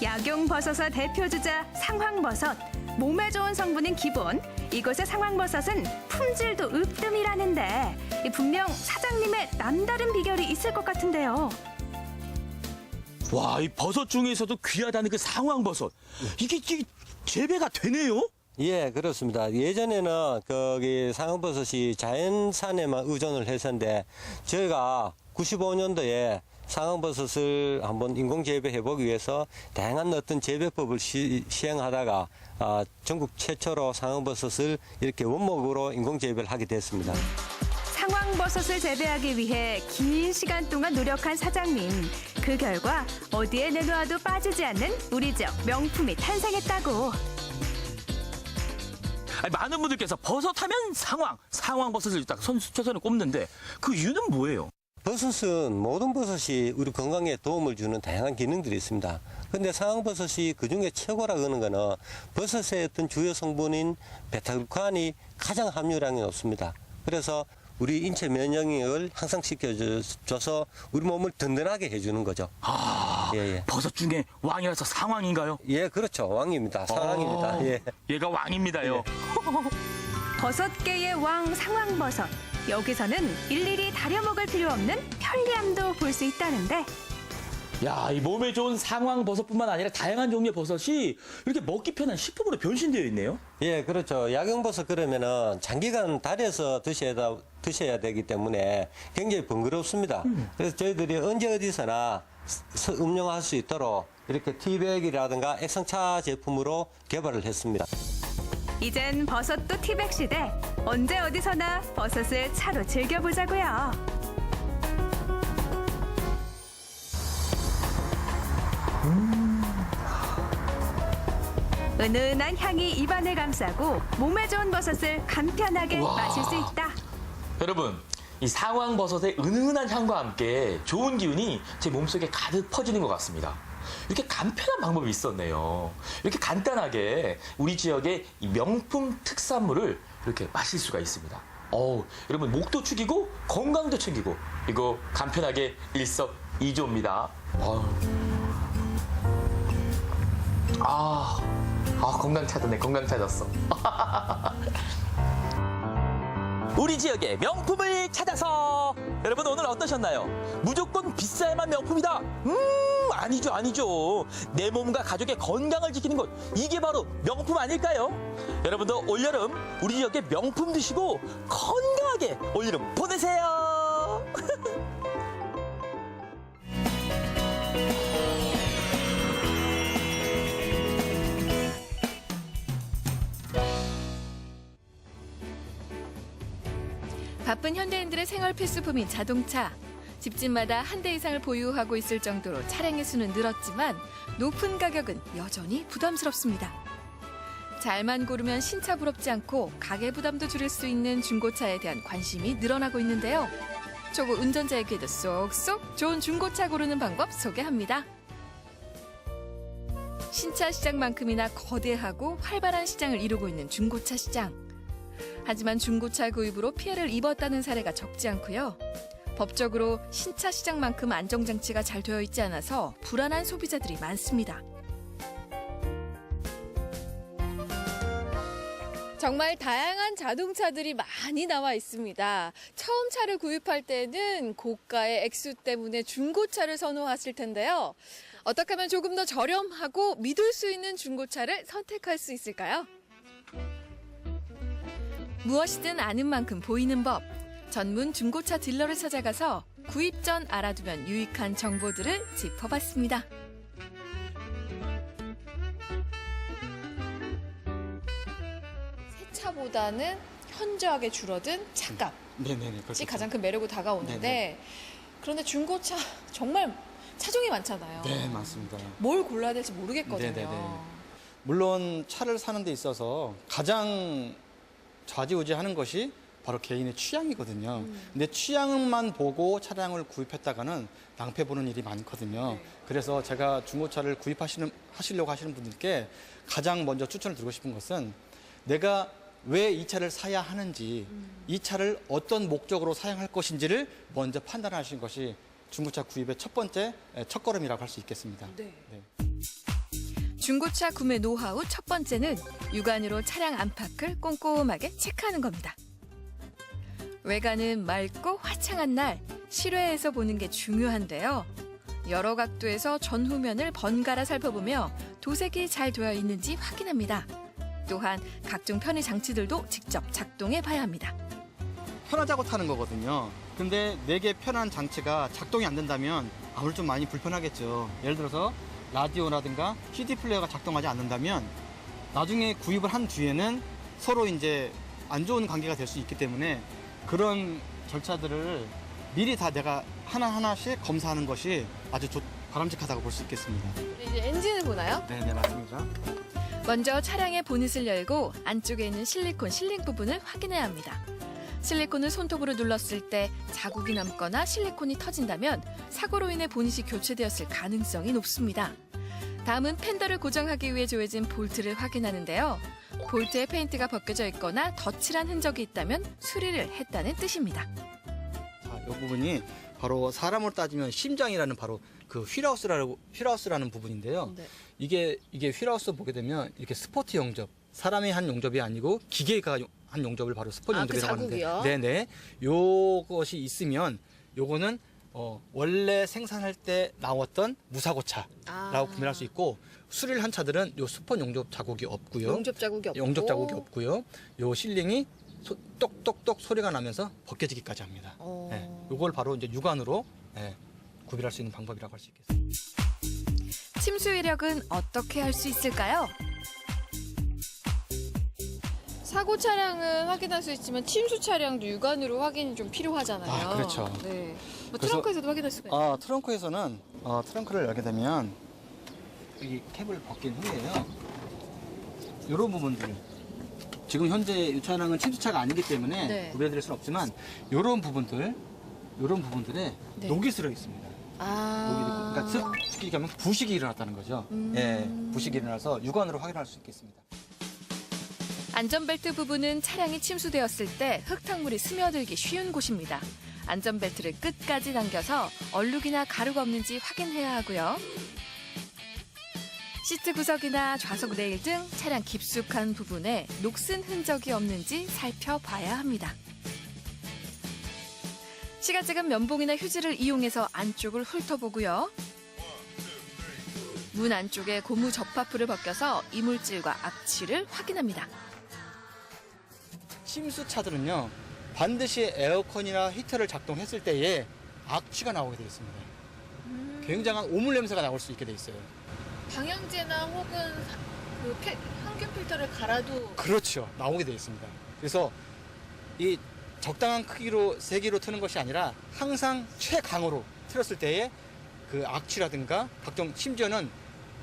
약용버섯의 대표주자 상황버섯. 몸에 좋은 성분인 기본. 이곳의 상황버섯은 품질도 으뜸이라는데 분명 사장님의 남다른 비결이 있을 것 같은데요. 와, 이 버섯 중에서도 귀하다는 그 상황버섯. 이게 재배가 되네요? 예, 그렇습니다. 예전에는 거기 상황버섯이 자연산에만 의존을 했었는데 저희가 95년도에 상황버섯을 한번 인공 재배해보기 위해서 다양한 어떤 재배법을 시행하다가 전국 최초로 상황버섯을 이렇게 원목으로 인공 재배를 하게 됐습니다. 상황버섯을 재배하기 위해 긴 시간 동안 노력한 사장님. 그 결과 어디에 내놓아도 빠지지 않는 우리 지역 명품이 탄생했다고. 많은 분들께서 버섯하면 상황버섯을 딱 최선을 꼽는데 그 이유는 뭐예요? 버섯은 모든 버섯이 우리 건강에 도움을 주는 다양한 기능들이 있습니다. 그런데 상황버섯이 그중에 최고라고 하는 거는 버섯의 어떤 주요 성분인 베타글루칸이 가장 함유량이 높습니다. 그래서 우리 인체 면역력을 향상시켜줘서 우리 몸을 든든하게 해주는 거죠. 예. 버섯 중에 왕이라서 상황인가요? 예, 그렇죠. 왕입니다. 상황입니다. 예. 얘가 왕입니다요. 버섯계의 왕 상황버섯. 여기서는 일일이 다려먹을 필요 없는 편리함도 볼 수 있다는데. 야, 이 몸에 좋은 상황버섯뿐만 아니라 다양한 종류의 버섯이 이렇게 먹기 편한 식품으로 변신되어 있네요. 예, 그렇죠. 약용버섯 그러면은 장기간 달여서 드셔야 되기 때문에 굉장히 번거롭습니다. 그래서 저희들이 언제 어디서나 음용할 수 있도록 이렇게 티백이라든가 액상차 제품으로 개발을 했습니다. 이젠 버섯도 티백 시대. 언제 어디서나 버섯을 차로 즐겨보자고요. 은은한 향이 입안을 감싸고 몸에 좋은 버섯을 간편하게 마실 수 있다. 여러분, 이 상황버섯의 은은한 향과 함께 좋은 기운이 제 몸속에 가득 퍼지는 것 같습니다. 이렇게 간편한 방법이 있었네요. 이렇게 간단하게 우리 지역의 이 명품 특산물을 이렇게 마실 수가 있습니다. 여러분 목도 축이고 건강도 챙기고 이거 간편하게 일석이조입니다. 건강 찾았네. 건강 찾았어. 우리 지역의 명품을 찾아서 여러분 오늘 어떠셨나요? 무조건 비싸야만 명품이다. 아니죠. 내 몸과 가족의 건강을 지키는 것 이게 바로 명품 아닐까요? 여러분도 올여름 우리 지역의 명품 드시고 건강하게 올여름 보내세요. 바쁜 현대인들의 생활 필수품인 자동차. 집집마다 한 대 이상을 보유하고 있을 정도로 차량의 수는 늘었지만 높은 가격은 여전히 부담스럽습니다. 잘만 고르면 신차 부럽지 않고 가계 부담도 줄일 수 있는 중고차에 대한 관심이 늘어나고 있는데요. 초보 운전자에게도 쏙쏙 좋은 중고차 고르는 방법 소개합니다. 신차 시장만큼이나 거대하고 활발한 시장을 이루고 있는 중고차 시장. 하지만 중고차 구입으로 피해를 입었다는 사례가 적지 않고요. 법적으로 신차 시장만큼 안정장치가 잘 되어 있지 않아서 불안한 소비자들이 많습니다. 정말 다양한 자동차들이 많이 나와 있습니다. 처음 차를 구입할 때는 고가의 액수 때문에 중고차를 선호하실 텐데요. 어떻게 하면 조금 더 저렴하고 믿을 수 있는 중고차를 선택할 수 있을까요? 무엇이든 아는 만큼 보이는 법. 전문 중고차 딜러를 찾아가서 구입 전 알아두면 유익한 정보들을 짚어봤습니다. 새 차보다는 현저하게 줄어든 차값. 네네네. 이 가장 큰 매력으로 다가오는데 네네. 그런데 중고차 정말 차종이 많잖아요. 네, 맞습니다. 뭘 골라야 될지 모르겠거든요. 네네네. 물론 차를 사는 데 있어서 가장 좌지우지하는 것이 바로 개인의 취향이거든요. 근데 취향만 보고 차량을 구입했다가는 낭패 보는 일이 많거든요. 그래서 제가 중고차를 하시려고 하시는 분들께 가장 먼저 추천을 드리고 싶은 것은 내가 왜 이 차를 사야 하는지, 이 차를 어떤 목적으로 사용할 것인지를 먼저 판단하시는 것이 중고차 구입의 첫 번째 첫걸음이라고 할 수 있겠습니다. 네. 중고차 구매 노하우 첫 번째는 육안으로 차량 안팎을 꼼꼼하게 체크하는 겁니다. 외관은 맑고 화창한 날 실외에서 보는 게 중요한데요. 여러 각도에서 전후면을 번갈아 살펴보며 도색이 잘 되어 있는지 확인합니다. 또한 각종 편의 장치들도 직접 작동해 봐야 합니다. 편하자고 타는 거거든요. 근데 내게 편한 장치가 작동이 안 된다면 아무래도 좀 많이 불편하겠죠. 예를 들어서 라디오라든가 CD 플레이어가 작동하지 않는다면 나중에 구입을 한 뒤에는 서로 이제 안 좋은 관계가 될 수 있기 때문에 그런 절차들을 미리 다 내가 하나하나씩 검사하는 것이 아주 바람직하다고 볼 수 있겠습니다. 이제 엔진을 보나요? 네, 맞습니다. 먼저 차량의 보닛을 열고 안쪽에 있는 실리콘 실링 부분을 확인해야 합니다. 실리콘을 손톱으로 눌렀을 때 자국이 남거나 실리콘이 터진다면 사고로 인해 보닛이 교체되었을 가능성이 높습니다. 다음은 팬더를 고정하기 위해 조여진 볼트를 확인하는데요. 볼트에 페인트가 벗겨져 있거나 덧칠한 흔적이 있다면 수리를 했다는 뜻입니다. 자, 이 부분이 바로 사람으로 따지면 심장이라는 바로 그 휠하우스라는 부분인데요. 네. 이게 휠하우스 보게 되면 이렇게 스포트 용접, 사람이 한 용접이 아니고 기계가 한 용접을 바로 스포트 용접이라고 하는데, 네네, 요것이 있으면 요거는 원래 생산할 때 나왔던 무사고차라고 구별할 수 있고, 수리를 한 차들은 요 스폰 용접 자국이 없고요. 용접 자국이 없고. 용접 자국이 없고요. 요 실링이 똑똑똑 소리가 나면서 벗겨지기까지 합니다. 네, 요걸 바로 이제 육안으로 구별할 수 있는 방법이라고 할 수 있겠습니다. 침수 이력은 어떻게 할 수 있을까요? 사고 차량은 확인할 수 있지만 침수 차량도 육안으로 확인이 좀 필요하잖아요. 아, 그렇죠. 네. 뭐 그래서- 트렁크에서도 확인할 수가 있나요? 트렁크에서는 트렁크를 열게 되면 이 캡을 벗긴 후에요. 이런 부분들, 지금 현재 이 차량은 침수차가 아니기 때문에 네. 구별드릴 수는 없지만 이런 부분들에 네. 녹이 슬어 있습니다. 그러니까 쉽게 얘기하면 부식이 일어났다는 거죠. 예, 부식이 일어나서 육안으로 확인할 수 있겠습니다. 안전벨트 부분은 차량이 침수되었을 때 흙탕물이 스며들기 쉬운 곳입니다. 안전벨트를 끝까지 당겨서 얼룩이나 가루가 없는지 확인해야 하고요. 시트 구석이나 좌석 레일 등 차량 깊숙한 부분에 녹슨 흔적이 없는지 살펴봐야 합니다. 시가잭은 면봉이나 휴지를 이용해서 안쪽을 훑어보고요. 문 안쪽에 고무 접합부를 벗겨서 이물질과 악취를 확인합니다. 침수차들은요, 반드시 에어컨이나 히터를 작동했을 때에 악취가 나오게 되어 있습니다. 굉장한 오물 냄새가 나올 수 있게 되어 있어요. 방향제나 혹은 항균 필터를 갈아도 그렇죠. 나오게 되어 있습니다. 그래서 이 적당한 크기로 세기로 트는 것이 아니라 항상 최강으로 틀었을 때에 그 악취라든가 각종, 심지어는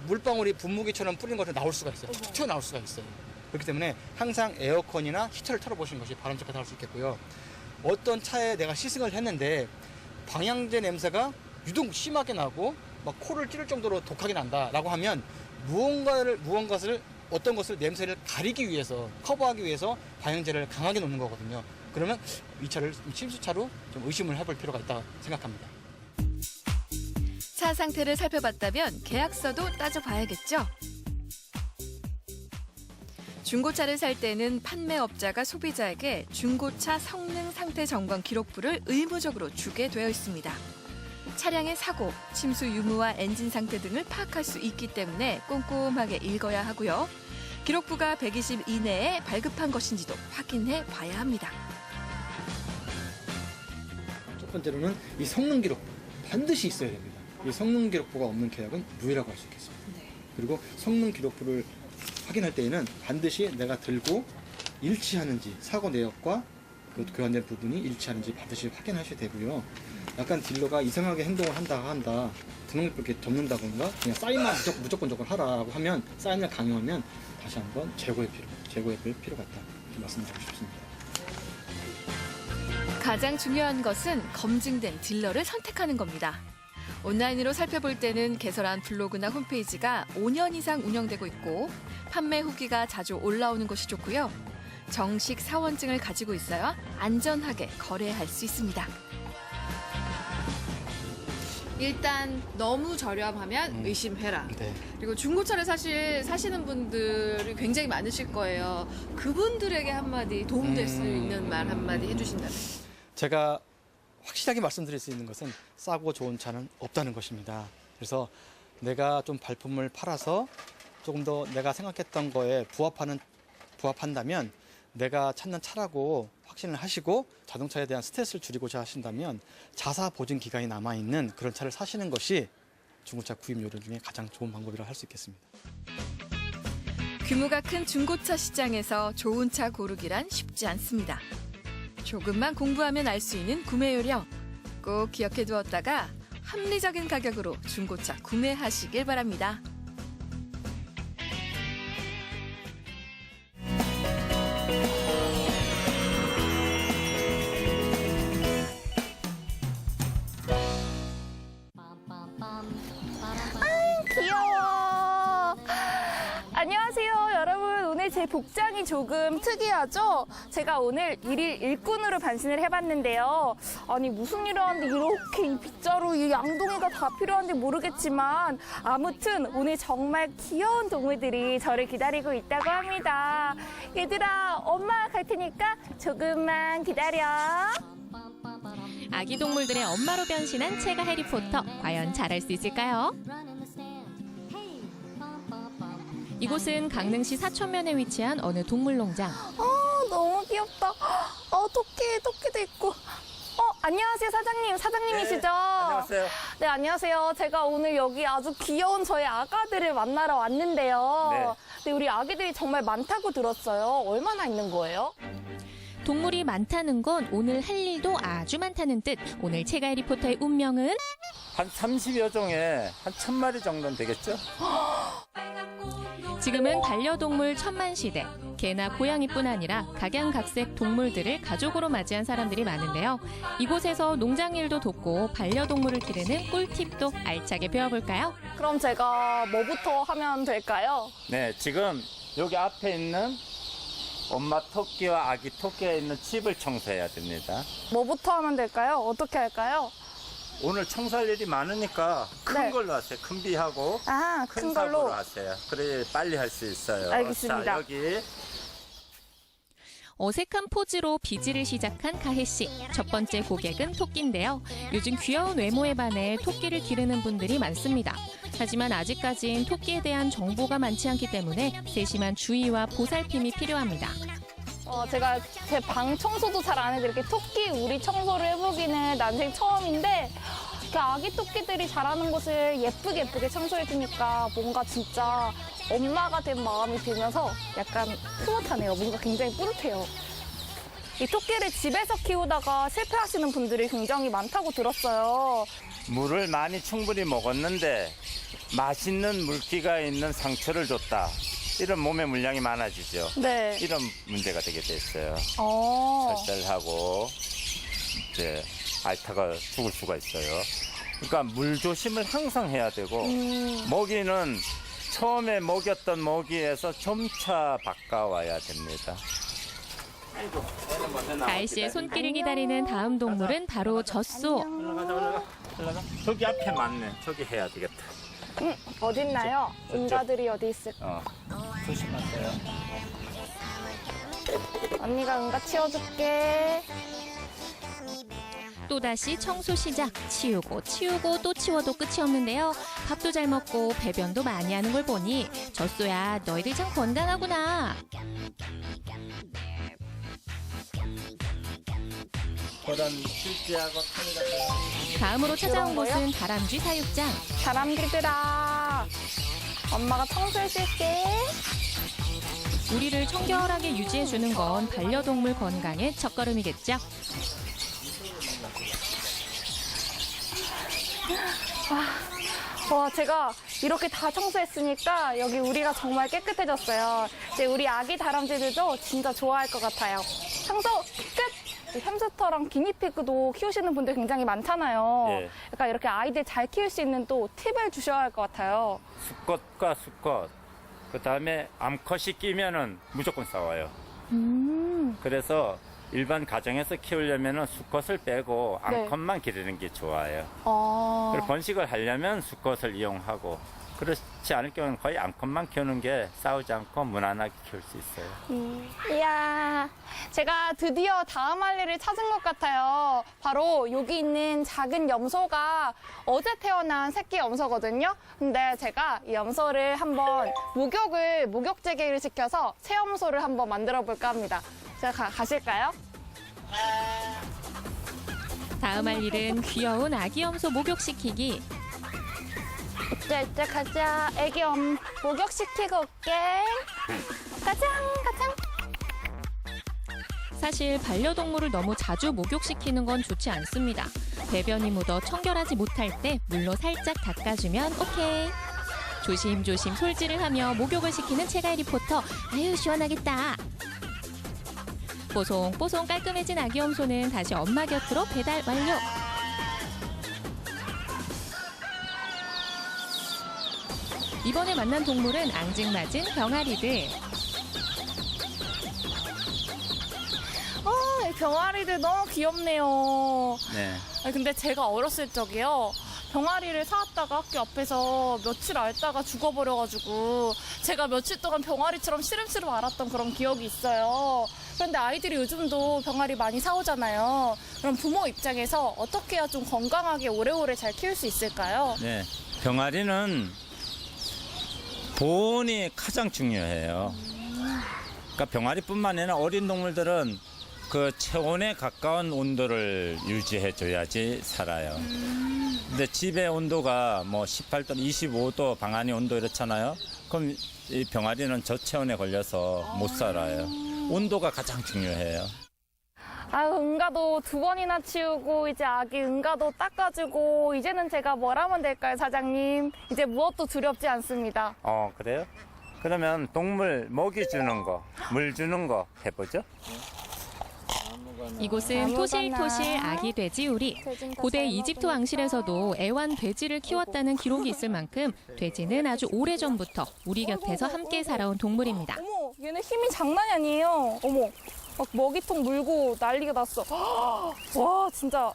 물방울이 분무기처럼 뿌리는 것이 나올 수가 있어요. 툭 튀어나올 수가 있어요. 그렇기 때문에 항상 에어컨이나 히터를 틀어보시는 것이 바람직하다고 할 수 있겠고요. 어떤 차에 내가 시승을 했는데 방향제 냄새가 유독 심하게 나고 막 코를 찌를 정도로 독하게 난다라고 하면 어떤 것을 냄새를 가리기 위해서, 커버하기 위해서 방향제를 강하게 놓는 거거든요. 그러면 이 차를 침수차로 좀 의심을 해볼 필요가 있다고 생각합니다. 차 상태를 살펴봤다면 계약서도 따져봐야겠죠. 중고차를 살 때는 판매업자가 소비자에게 중고차 성능 상태 점검 기록부를 의무적으로 주게 되어 있습니다. 차량의 사고, 침수 유무와 엔진 상태 등을 파악할 수 있기 때문에 꼼꼼하게 읽어야 하고요. 기록부가 120 이내에 발급한 것인지도 확인해 봐야 합니다. 번째로는 이 성능 기록 반드시 있어야 됩니다. 이 성능 기록부가 없는 계약은 무효라고 할 수 있겠습니다. 그리고 성능 기록부를 확인할 때에는 반드시 내가 들고 일치하는지, 사고 내역과 그 교환된 부분이 일치하는지 반드시 확인하셔야 되고요. 약간 딜러가 이상하게 행동을 한다 등록을 이렇게 접는다던가 그냥 사인만 무조건 하라고 하면, 사인을 강요하면 다시 한번 재고해 볼 필요가 있다, 이렇게 말씀드리고 싶습니다. 가장 중요한 것은 검증된 딜러를 선택하는 겁니다. 온라인으로 살펴볼 때는 개설한 블로그나 홈페이지가 5년 이상 운영되고 있고 판매 후기가 자주 올라오는 것이 좋고요. 정식 사원증을 가지고 있어야 안전하게 거래할 수 있습니다. 일단 너무 저렴하면 의심해라. 네. 그리고 중고차를 사실 사시는 분들이 굉장히 많으실 거예요. 그분들에게 한마디 도움될 수 있는 말 한마디 해주신다면. 제가 확실하게 말씀드릴 수 있는 것은 싸고 좋은 차는 없다는 것입니다. 그래서 내가 좀 발품을 팔아서 조금 더 내가 생각했던 거에 부합한다면 내가 찾는 차라고 확신을 하시고 자동차에 대한 스트레스를 줄이고자 하신다면 자사 보증 기간이 남아있는 그런 차를 사시는 것이 중고차 구입 요령 중에 가장 좋은 방법이라고 할 수 있겠습니다. 규모가 큰 중고차 시장에서 좋은 차 고르기란 쉽지 않습니다. 조금만 공부하면 알 수 있는 구매 요령 꼭 기억해 두었다가 합리적인 가격으로 중고차 구매하시길 바랍니다. 귀여워. 안녕하세요, 여러분. 오늘 제 복장이 조금 특이하죠? 제가 오늘 일일 일꾼으로 변신을 해봤는데요. 아니, 무슨 일을 하는데 이렇게 이 빗자루, 이 양동이가 다 필요한지 모르겠지만 아무튼 오늘 정말 귀여운 동물들이 저를 기다리고 있다고 합니다. 얘들아, 엄마가 갈 테니까 조금만 기다려. 아기 동물들의 엄마로 변신한 채가 해리포터. 과연 잘할 수 있을까요? 이곳은 강릉시 사천면에 위치한 어느 동물농장. 너무 귀엽다. 토끼도 있고. 안녕하세요, 사장님. 사장님이시죠? 네, 안녕하세요. 네, 안녕하세요. 제가 오늘 여기 아주 귀여운 저희 아가들을 만나러 왔는데요. 네, 우리 아기들이 정말 많다고 들었어요. 얼마나 있는 거예요? 동물이 많다는 건 오늘 할 일도 아주 많다는 뜻. 오늘 채가 해리포터의 운명은? 한 30여 종에 한 1000마리 정도는 되겠죠? 지금은 반려동물 천만 시대. 개나 고양이뿐 아니라 각양각색 동물들을 가족으로 맞이한 사람들이 많은데요. 이곳에서 농장 일도 돕고 반려동물을 기르는 꿀팁도 알차게 배워볼까요? 그럼 제가 뭐부터 하면 될까요? 네, 지금 여기 앞에 있는 엄마 토끼와 아기 토끼가 있는 집을 청소해야 됩니다. 뭐부터 하면 될까요? 어떻게 할까요? 오늘 청소할 일이 많으니까 큰 걸로 하세요. 큰 비하고 큰 삽으로 하세요. 그래 빨리 할 수 있어요. 알겠습니다. 자, 여기. 어색한 포즈로 비지를 시작한 가혜 씨. 첫 번째 고객은 토끼인데요. 요즘 귀여운 외모에 반해 토끼를 기르는 분들이 많습니다. 하지만 아직까진 토끼에 대한 정보가 많지 않기 때문에 세심한 주의와 보살핌이 필요합니다. 제가 제 방 청소도 잘 안 해도 이렇게 토끼 우리 청소를 해보기는 난생 처음인데 이렇게 아기 토끼들이 자라는 곳을 예쁘게 청소해주니까 뭔가 진짜 엄마가 된 마음이 들면서 약간 흐뭇하네요. 뭔가 굉장히 뿌듯해요. 이 토끼를 집에서 키우다가 실패하시는 분들이 굉장히 많다고 들었어요. 물을 많이 충분히 먹었는데 맛있는 물기가 있는 상처를 줬다. 이런 몸의 물량이 많아지죠. 네. 이런 문제가 되게 됐어요. 설사하고 이제 알타가 죽을 수가 있어요. 그러니까 물 조심을 항상 해야 되고 먹이는 처음에 먹였던 먹이에서 점차 바꿔와야 됩니다. 가혜 씨의 손길을 기다리는 다음 동물은 바로 젖소. 올라가. 저기 앞에 맞네. 저기 해야 되겠다. 어딨나요? 응가들이 어디 있을까? 조심하세요. 언니가 응가 치워줄게. 또다시 청소 시작. 치우고 또 치워도 끝이 없는데요. 밥도 잘 먹고 배변도 많이 하는 걸 보니 젖소야 너희들 참 건강하구나. 다음으로 찾아온 곳은 다람쥐 사육장. 다람쥐들아, 엄마가 청소해 줄게. 우리를 청결하게 유지해주는 건 반려동물 건강의 첫걸음이겠죠. 와, 제가 이렇게 다 청소했으니까 여기 우리가 정말 깨끗해졌어요. 이제 우리 아기 다람쥐들도 진짜 좋아할 것 같아요. 청소 끝! 햄스터랑 기니피그도 키우시는 분들 굉장히 많잖아요. 예. 그러니까 이렇게 아이들 잘 키울 수 있는 또 팁을 주셔야 할 것 같아요. 수컷과 수컷, 그 다음에 암컷이 끼면은 무조건 싸워요. 그래서 일반 가정에서 키우려면 수컷을 빼고 네. 암컷만 기르는 게 좋아요. 그리고 번식을 하려면 수컷을 이용하고, 그렇지 않을 경우는 거의 암컷만 키우는 게 싸우지 않고 무난하게 키울 수 있어요. 이야, 제가 드디어 다음 할 일을 찾은 것 같아요. 바로 여기 있는 작은 염소가 어제 태어난 새끼 염소거든요. 근데 제가 이 염소를 한번 목욕제기를 시켜서 새 염소를 한번 만들어 볼까 합니다. 제가 가실까요? 다음 할 일은 귀여운 아기 염소 목욕시키기. 이제 가자. 애기 목욕시키고 올게. 가장. 사실 반려동물을 너무 자주 목욕시키는 건 좋지 않습니다. 배변이 묻어 청결하지 못할 때 물로 살짝 닦아주면 오케이. 조심조심 솔질을 하며 목욕을 시키는 채가이 리포터. 아유 시원하겠다. 뽀송뽀송 깔끔해진 아기 염소는 다시 엄마 곁으로 배달 완료. 이번에 만난 동물은 앙증맞은 병아리들. 이 병아리들 너무 귀엽네요. 네. 근데 제가 어렸을 적에요. 병아리를 사왔다가 학교 앞에서 며칠 앓다가 죽어버려가지고 제가 며칠 동안 병아리처럼 시름시름 앓았던 그런 기억이 있어요. 그런데 아이들이 요즘도 병아리 많이 사오잖아요. 그럼 부모 입장에서 어떻게 해야 좀 건강하게 오래오래 잘 키울 수 있을까요? 네. 병아리는 보온이 가장 중요해요. 그러니까 병아리뿐만 아니라 어린 동물들은 그 체온에 가까운 온도를 유지해줘야지 살아요. 근데 집의 온도가 뭐 18도, 25도 방 안의 온도 이렇잖아요. 그럼 이 병아리는 저체온에 걸려서 못 살아요. 온도가 가장 중요해요. 응가도 2번이나 치우고 이제 아기 응가도 닦아주고 이제는 제가 뭘 하면 될까요, 사장님? 이제 무엇도 두렵지 않습니다. 그래요? 그러면 동물 먹이 주는 거, 물 주는 거 해보죠. 이곳은 토실토실 아기 돼지 우리. 고대 이집트 왕실에서도 애완 돼지를 키웠다는 기록이 있을 만큼 돼지는 아주 오래전부터 우리 곁에서 함께 살아온 동물입니다. 어머, 얘네 힘이 장난이 아니에요. 어머, 막 먹이통 물고 난리가 났어. 와, 진짜.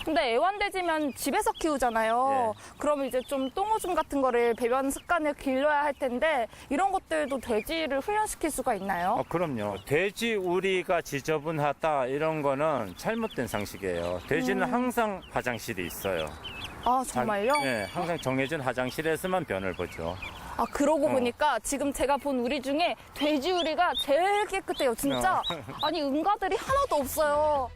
근데 애완돼지면 집에서 키우잖아요. 그럼 이제 좀 똥오줌 같은 거를 배변 습관을 길러야 할 텐데 이런 것들도 돼지를 훈련시킬 수가 있나요? 그럼요. 돼지 우리가 지저분하다 이런 거는 잘못된 상식이에요. 돼지는 항상 화장실이 있어요. 아, 정말요? 네, 항상 정해진 화장실에서만 변을 보죠. 그러고 보니까 지금 제가 본 우리 중에 돼지 우리가 제일 깨끗해요, 진짜. 아니, 응가들이 하나도 없어요.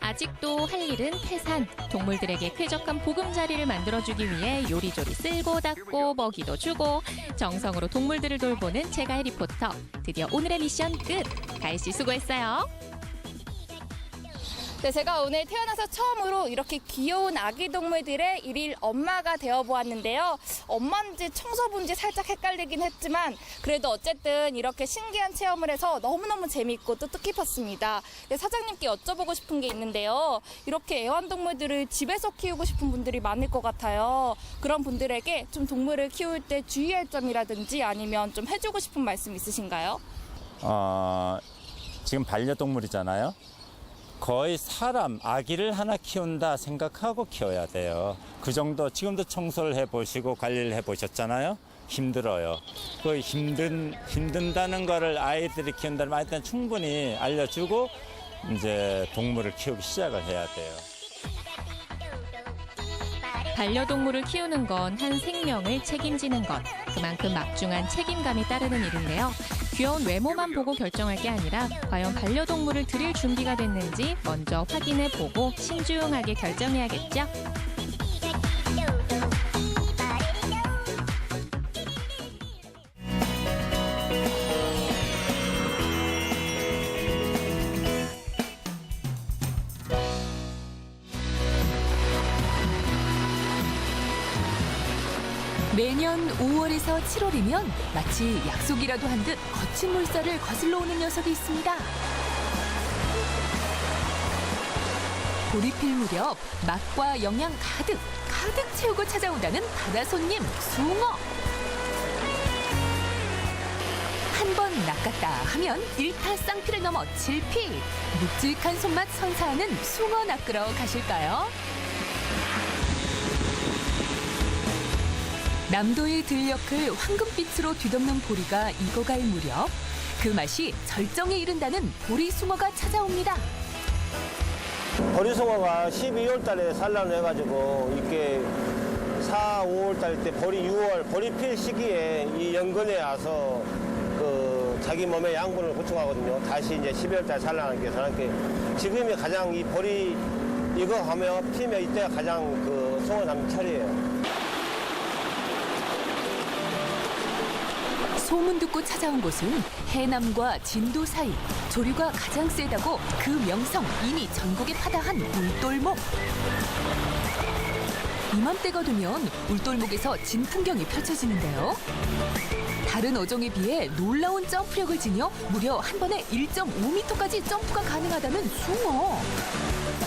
아직도 할 일은 태산. 동물들에게 쾌적한 보금자리를 만들어주기 위해 요리조리 쓸고 닦고 먹이도 주고 정성으로 동물들을 돌보는 채가이 리포터. 드디어 오늘의 미션 끝. 가희 씨 수고했어요. 네, 제가 오늘 태어나서 처음으로 이렇게 귀여운 아기 동물들의 일일 엄마가 되어보았는데요. 엄마인지 청소부인지 살짝 헷갈리긴 했지만 그래도 어쨌든 이렇게 신기한 체험을 해서 너무너무 재밌고 또 뜻깊었습니다. 네, 사장님께 여쭤보고 싶은 게 있는데요. 이렇게 애완동물들을 집에서 키우고 싶은 분들이 많을 것 같아요. 그런 분들에게 좀 동물을 키울 때 주의할 점이라든지 아니면 좀 해주고 싶은 말씀 있으신가요? 지금 반려동물이잖아요. 거의 사람, 아기를 하나 키운다 생각하고 키워야 돼요. 그 정도, 지금도 청소를 해보시고 관리를 해보셨잖아요. 힘들어요. 그 힘든다는 거를 아이들이 키운다면 아이들은 충분히 알려주고 이제 동물을 키우기 시작을 해야 돼요. 반려동물을 키우는 건 한 생명을 책임지는 것. 그만큼 막중한 책임감이 따르는 일인데요. 귀여운 외모만 보고 결정할 게 아니라 과연 반려동물을 들일 준비가 됐는지 먼저 확인해보고 신중하게 결정해야겠죠. 매년 5월에서 7월이면 마치 약속이라도 한 듯 거친 물살을 거슬러 오는 녀석이 있습니다. 볼이 필 무렵 맛과 영양 가득 채우고 찾아온다는 바다 손님 숭어. 한 번 낚았다 하면 1타 쌍피를 넘어 7피. 묵직한 손맛 선사하는 숭어 낚으러 가실까요? 남도의 들녘을 황금빛으로 뒤덮는 보리가 익어갈 무렵 그 맛이 절정에 이른다는 보리 숭어가 찾아옵니다. 보리숭어가 12월 달에 산란을 해가지고 이렇게 4, 5월 달 때 보리 6월 보리 필 시기에 이 연근에 와서 그 자기 몸에 양분을 보충하거든요. 다시 이제 12월 달 산란하기 위해서 지금이 가장 이 보리 이거 하면 피면 이때가 가장 그 숭어 잡는 철이에요. 소문 듣고 찾아온 곳은 해남과 진도 사이. 조류가 가장 세다고 그 명성 이미 전국에 파다한 울돌목. 이맘때가 되면 울돌목에서 진풍경이 펼쳐지는데요. 다른 어종에 비해 놀라운 점프력을 지녀 무려 한 번에 1.5m까지 점프가 가능하다는 숭어.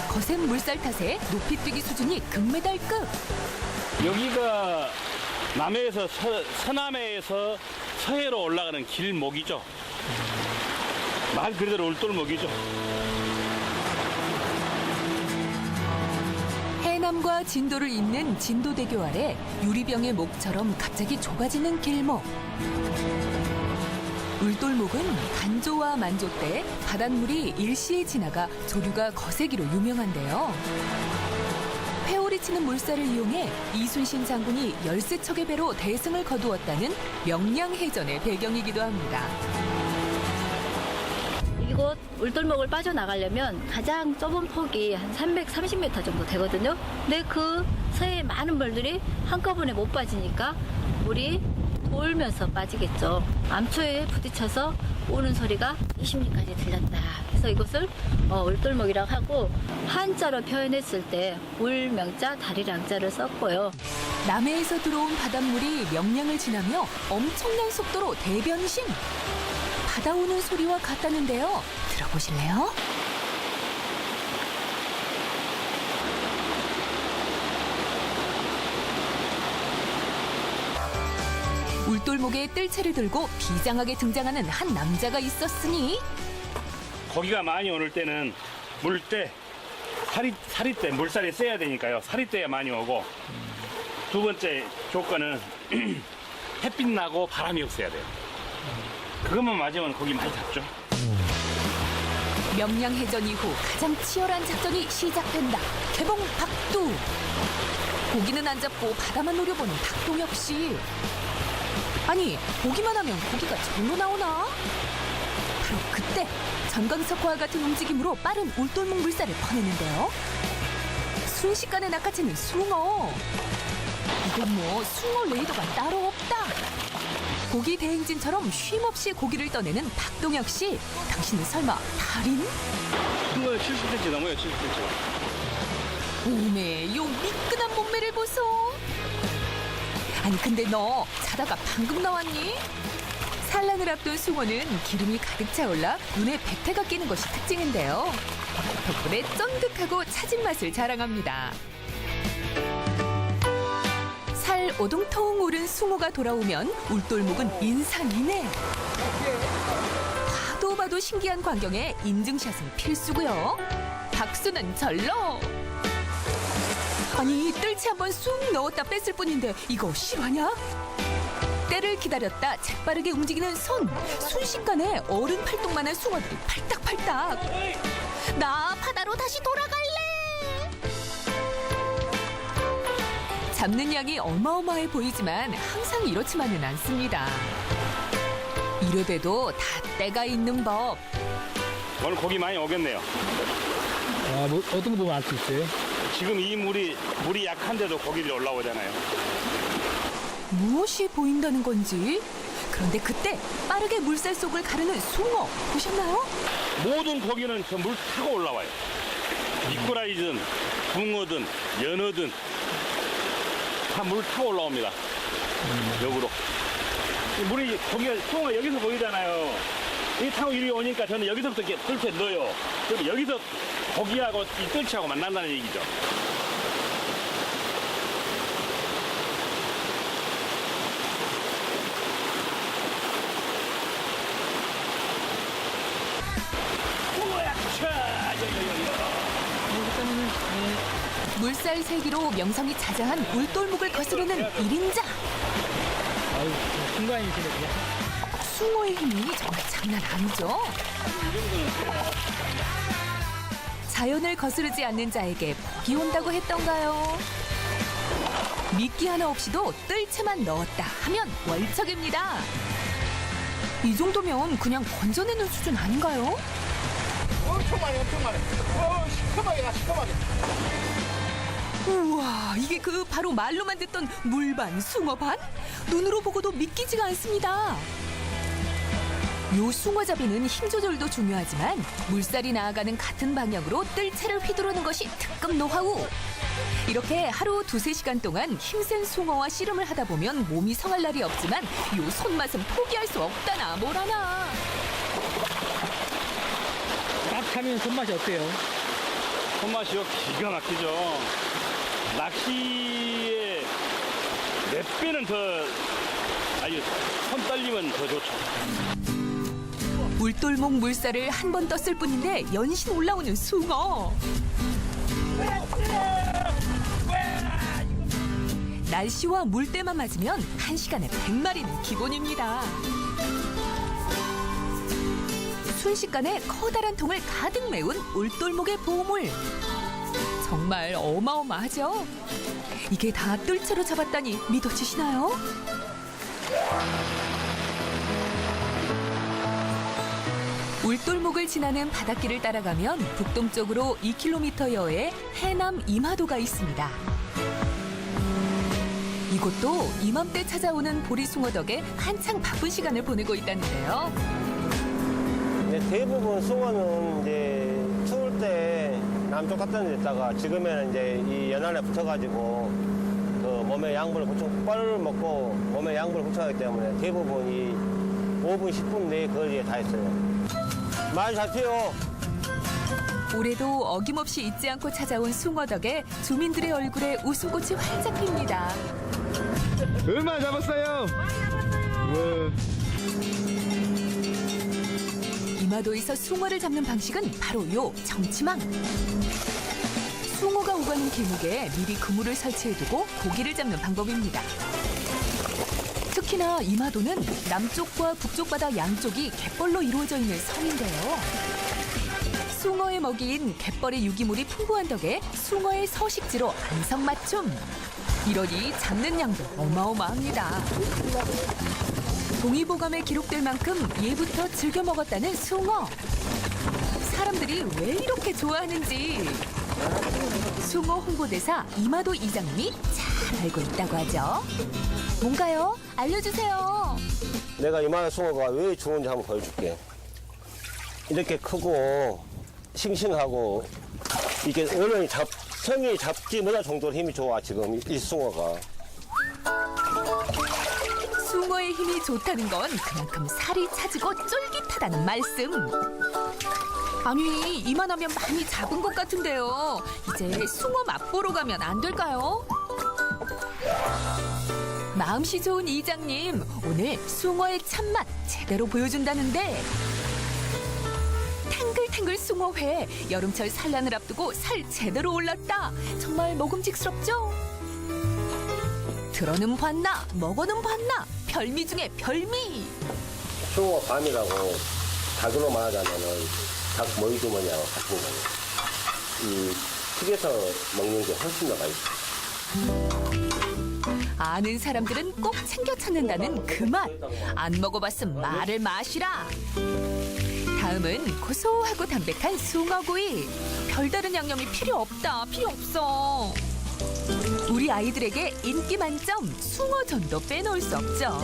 거센 물살 탓에 높이뛰기 수준이 금메달급. 여기가 남해에서 서남해에서 서해로 올라가는 길목이죠. 말 그대로 울돌목이죠. 해남과 진도를 잇는 진도대교 아래 유리병의 목처럼 갑자기 좁아지는 길목. 울돌목은 간조와 만조 때 바닷물이 일시에 지나가 조류가 거세기로 유명한데요. 회오리 치는 물살을 이용해 이순신 장군이 13척의 배로 대승을 거두었다는 명량해전의 배경이기도 합니다. 이곳 울돌목을 빠져나가려면 가장 좁은 폭이 한 330m 정도 되거든요. 근데 그 서해 많은 벌들이 한꺼번에 못 빠지니까 물이 돌면서 빠지겠죠. 암초에 부딪혀서 오는 소리가 20리까지 들렸다. 그래서 이곳을 울돌목이라고 하고 한자로 표현했을 때 울명자 다리랑자를 썼고요. 남해에서 들어온 바닷물이 명량을 지나며 엄청난 속도로 대변신. 바다 오는 소리와 같다는데요. 들어보실래요? 울돌목에 뜰채를 들고 비장하게 등장하는 한 남자가 있었으니 고기가 많이 오를 때는 물때 사리때 물살이 세야 되니까요. 사리때에 많이 오고 두 번째 조건은 햇빛 나고 바람이 없어야 돼요. 그것만 맞으면 고기 많이 잡죠. 명량해전 이후 가장 치열한 작전이 시작된다. 개봉 박두. 고기는 안 잡고 바다만 노려보는 박동혁 씨. 아니, 보기만 하면 고기가 절로 나오나? 바로 그때 전광석화와 같은 움직임으로 빠른 울돌목 물살을 퍼내는데요. 순식간에 낚아채는 숭어. 이건 뭐 숭어 레이더가 따로 없다. 고기 대행진처럼 쉼없이 고기를 떠내는 박동혁 씨. 당신은 설마 달인? 숭어는 70cm 넘어요, 70cm. 오메, 요 미끈한 몸매를 보소. 아니 근데 너 자다가 방금 나왔니? 산란을 앞둔 숭어는 기름이 가득 차올라 눈에 백태가 끼는 것이 특징인데요. 덕분에 쫀득하고 차진 맛을 자랑합니다. 살 오동통 오른 숭어가 돌아오면 울돌목은 인산인해. 봐도 신기한 광경에 인증샷은 필수고요. 박수는 절로. 아니 뜰채 한번 쑥 넣었다 뺐을 뿐인데 이거 실화냐? 때를 기다렸다 재빠르게 움직이는 손. 순식간에 어른 팔뚝만한 숭어들이 팔딱팔딱. 나 바다로 다시 돌아갈래. 잡는 양이 어마어마해 보이지만 항상 이렇지만은 않습니다. 이래봬도 다 때가 있는 법. 오늘 고기 많이 오겠네요. 뭐 어떤 거 보면 알 수 있어요? 지금 이 물이 약한데도 고기들이 올라오잖아요. 무엇이 보인다는 건지. 그런데 그때 빠르게 물살 속을 가르는 숭어 보셨나요? 모든 고기는 저 물 타고 올라와요. 미꾸라지든 붕어든 연어든 다 물 타고 올라옵니다. 역으로. 고기가 숭어가 여기서 보이잖아요. 이 타고 이리 오니까 저는 여기서부터 이렇게 뜰채 넣어요. 그럼 여기서 고기하고 이 뜰채하고 만난다는 얘기죠. 물살 세기로 명성이 자자한 울돌목을 거스르는 1인자. 아유, 순간이시네, 그냥. 숭어의 힘이 정말 장난 아니죠? 자연을 거스르지 않는 자에게 복이 온다고 했던가요? 미끼 하나 없이도 뜰채만 넣었다 하면 월척입니다. 이 정도면 그냥 건져내는 수준 아닌가요? 엄청 많이. 시커멓게. 우와, 이게 그 바로 말로만 듣던 물반, 숭어반? 눈으로 보고도 믿기지가 않습니다. 요 숭어잡이는 힘 조절도 중요하지만 물살이 나아가는 같은 방향으로 뜰채를 휘두르는 것이 특급 노하우. 이렇게 하루 2-3시간 동안 힘센 숭어와 씨름을 하다 보면 몸이 성할 날이 없지만 요 손맛은 포기할 수 없다나 뭐라나. 딱 하면 손맛이 어때요? 손맛이요? 기가 막히죠. 낚시의 몇 배는 더 아주 손 떨리면 더 좋죠. 울돌목 물살을 한 번 떴을 뿐인데 연신 올라오는 숭어. 날씨와 물때만 맞으면 1시간에 100마리는 기본입니다. 순식간에 커다란 통을 가득 메운 울돌목의 보물. 정말 어마어마하죠? 이게 다 뜰채로 잡았다니 믿어지시나요? 울돌목을 지나는 바닷길을 따라가면 북동쪽으로 2km여의 해남 이마도가 있습니다. 이곳도 이맘때 찾아오는 보리숭어 덕에 한창 바쁜 시간을 보내고 있다는데요. 대부분 숭어는 이제 추울 때 남쪽 같은 데다가 지금에는 이제 이 연안에 붙어가지고 그 몸에 양분을 뻘을 먹고 몸에 양분을 붙여가기 때문에 대부분 이 5분, 10분 내에 거리에 다 있어요. 많이 잡혀요. 올해도 어김없이 잊지 않고 찾아온 숭어 덕에 주민들의 얼굴에 웃음꽃이 활짝 핍니다. 얼마나 잡았어요? 이마도에서 숭어를 잡는 방식은 바로 요 정치망. 숭어가 오가는 길목에 미리 그물을 설치해두고 고기를 잡는 방법입니다. 특히나 이마도는 남쪽과 북쪽 바다 양쪽이 갯벌로 이루어져 있는 섬인데요. 숭어의 먹이인 갯벌의 유기물이 풍부한 덕에 숭어의 서식지로 안성맞춤. 이러니 잡는 양도 어마어마합니다. 동의보감에 기록될 만큼 예부터 즐겨 먹었다는 숭어. 사람들이 왜 이렇게 좋아하는지 숭어 홍보대사 이마도 이장님이 잘 알고 있다고 하죠. 뭔가요? 알려주세요. 내가 이마도 숭어가 왜 좋은지 한번 보여줄게. 이렇게 크고 싱싱하고 이게 어른이 성이 잡지 못할 정도로 힘이 좋아 지금 이 숭어가. 숭어의 힘이 좋다는 건 그만큼 살이 차지고 쫄깃하다는 말씀. 아니, 이만하면 많이 잡은 것 같은데요. 이제 숭어 맛보러 가면 안 될까요? 마음씨 좋은 이장님, 오늘 숭어의 참맛 제대로 보여준다는데 탱글탱글 숭어회, 여름철 산란을 앞두고 살 제대로 올랐다. 정말 먹음직스럽죠? 들어는 봤나, 먹어는 봤나, 별미 중에 별미. 숭어 밤이라고 닭으로 말하자면은 닭 머리주머니하고 같은 거예요. 이 튀겨서 먹는 게 훨씬 더 맛있어요. 아는 사람들은 꼭 챙겨 찾는다는 그 맛. 안 먹어봤음 말을 마시라. 다음은 고소하고 담백한 숭어구이. 별다른 양념이 필요 없다. 필요 없어. 우리 아이들에게 인기 만점 숭어전도 빼놓을 수 없죠.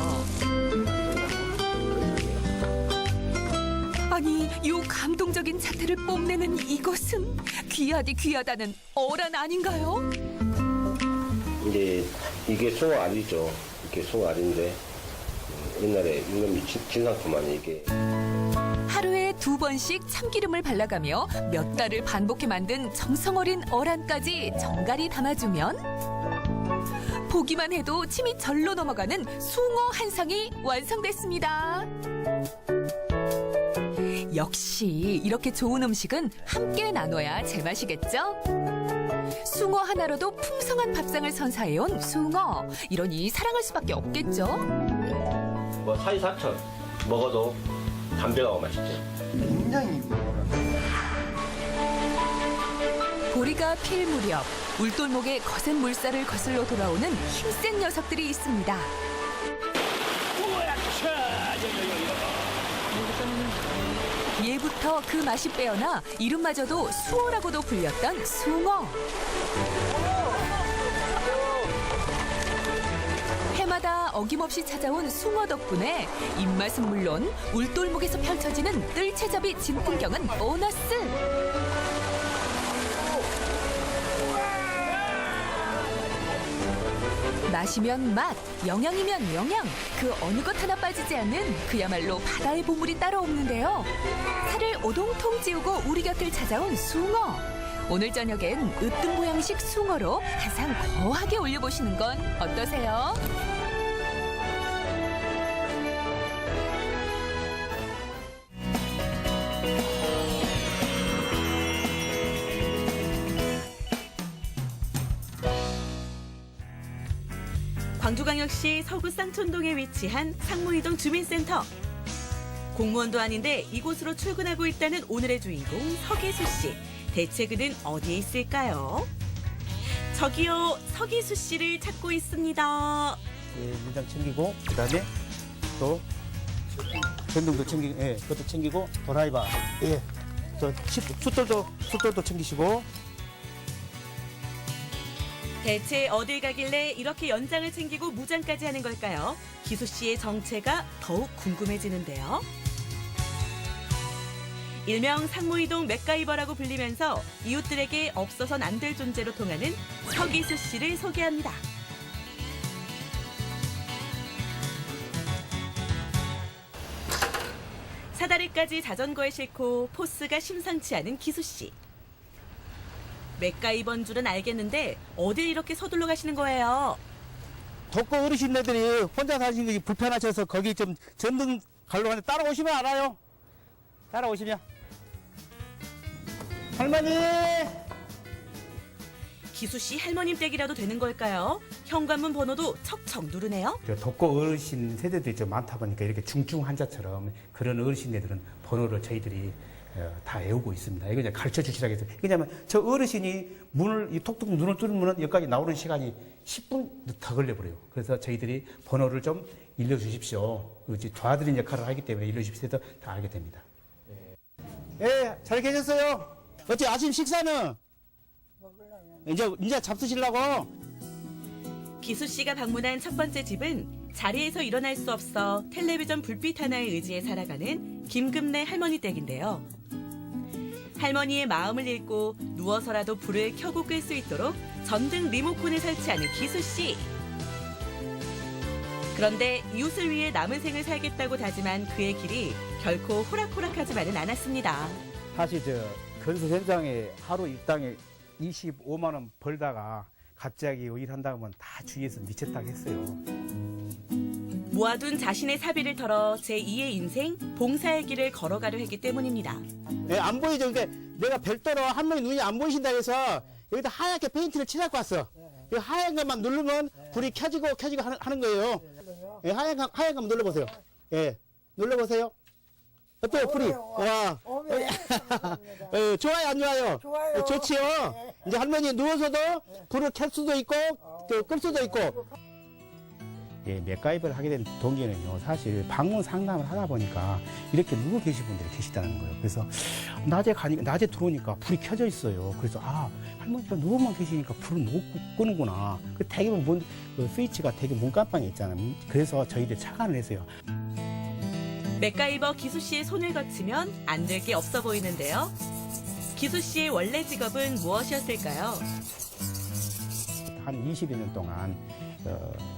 아니, 요 감동적인 자태를 뽐내는 이것은 귀하디 귀하다는 어란 아닌가요? 이게 숭어 알이죠. 이게 숭어 알인데 옛날에 이놈이 진상품만 이게. 하루에 2번씩 참기름을 발라가며 몇 달을 반복해 만든 정성어린 어란까지 정갈이 담아주면 보기만 해도 침이 절로 넘어가는 숭어 한 상이 완성됐습니다. 역시 이렇게 좋은 음식은 함께 나눠야 제맛이겠죠? 숭어 하나로도 풍성한 밥상을 선사해온 숭어. 이러니 사랑할 수밖에 없겠죠? 뭐 사이사철 먹어도 담백하고 맛있죠. 굉장히 보리가 필 무렵 울돌목의 거센 물살을 거슬러 돌아오는 힘센 녀석들이 있습니다. 예부터 그 맛이 빼어나 이름마저도 수어라고도 불렸던 숭어. 해마다 어김없이 찾아온 숭어 덕분에 입맛은 물론 울돌목에서 펼쳐지는 뜰채잡이 진풍경은 보너스. 맛이면 맛, 영양이면 영양, 그 어느 것 하나 빠지지 않는 그야말로 바다의 보물이 따로 없는데요. 살을 오동통 찌우고 우리 곁을 찾아온 숭어. 오늘 저녁엔 으뜸 보양식 숭어로 한 상 거하게 올려보시는 건 어떠세요? 광주광역시 서구 쌍촌동에 위치한 상무이동 주민센터. 공무원도 아닌데 이곳으로 출근하고 있다는 오늘의 주인공 서기수 씨. 대체 그는 어디에 있을까요? 저기요, 서기수 씨를 찾고 있습니다. 예, 문장 챙기고 그다음에 또 전등도 챙기고, 예, 그것도 챙기고 도라이바, 예, 저 숫돌도 챙기시고. 대체 어딜 가길래 이렇게 연장을 챙기고 무장까지 하는 걸까요? 기수 씨의 정체가 더욱 궁금해지는데요. 일명 상무이동 맥가이버라고 불리면서 이웃들에게 없어선 안 될 존재로 통하는 서기수 씨를 소개합니다. 사다리까지 자전거에 싣고 포스가 심상치 않은 기수 씨. 맥가이버인 줄은 알겠는데 어딜 이렇게 서둘러 가시는 거예요? 독거 어르신네들이 혼자 사시는 게 불편하셔서 거기 좀 전등 갈로 가는데 따라오시면 알아요. 따라오시면. 할머니! 기수 씨 할머님 댁이라도 되는 걸까요? 현관문 번호도 척척 누르네요. 독거 어르신 세대들이 좀 많다 보니까 이렇게 중증 환자처럼 그런 어르신네들은 번호를 저희들이 다 외우고 있습니다. 이거 이제 가르쳐 주시라고 해서. 왜냐면 저 어르신이 문을, 톡톡 눈을 뚫으면 여기까지 나오는 시간이 10분 더 걸려버려요. 그래서 저희들이 번호를 좀 일러주십시오. 도와드리는 역할을 하기 때문에 일러주십시오 해서 다 알게 됩니다. 예, 잘 계셨어요? 어째 아침 식사는? 이제 잡수시려고? 기수 씨가 방문한 첫 번째 집은 자리에서 일어날 수 없어 텔레비전 불빛 하나에 의지해 살아가는 김금래 할머니 댁인데요. 할머니의 마음을 읽고 누워서라도 불을 켜고 끌 수 있도록 전등 리모컨을 설치하는 기수 씨. 그런데 이웃을 위해 남은 생을 살겠다고 다짐한 그의 길이 결코 호락호락하지만은 않았습니다. 사실 건설 현장에 하루 일당에 25만 원 벌다가 갑자기 일한다고 하면 다 주위에서 미쳤다고 했어요. 모아둔 자신의 사비를 털어 제2의 인생 봉사의 길을 걸어가려 했기 때문입니다. 네, 안 보이죠? 근데 내가 별도로 한 명이 눈이 안 보이신다고 해서 여기다 하얗게 페인트를 칠하고 왔어. 이 하얀 것만 누르면 불이 켜지고 하는 거예요. 예, 하얀 것만 눌러보세요. 예, 눌러보세요. 어때요, 불이? 와. 좋아요, 안 좋아요? 좋아요. 좋지요? 이제 할머니 누워서도 불을 켤 수도 있고, 끌 수도 있고. 예, 맥가이버를 하게 된 동기는요, 사실 방문 상담을 하다 보니까 이렇게 누워 계신 분들이 계시다는 거예요. 그래서 낮에 들어오니까 불이 켜져 있어요. 그래서 할머니가 누워만 계시니까 불을 못 끄는구나. 그 되게 그 스위치가 되게 문간방에 있잖아요. 그래서 저희들 착안을 했어요. 맥가이버 기수 씨의 손을 거치면 안 될 게 없어 보이는데요. 기수 씨의 원래 직업은 무엇이었을까요? 한 20여 년 동안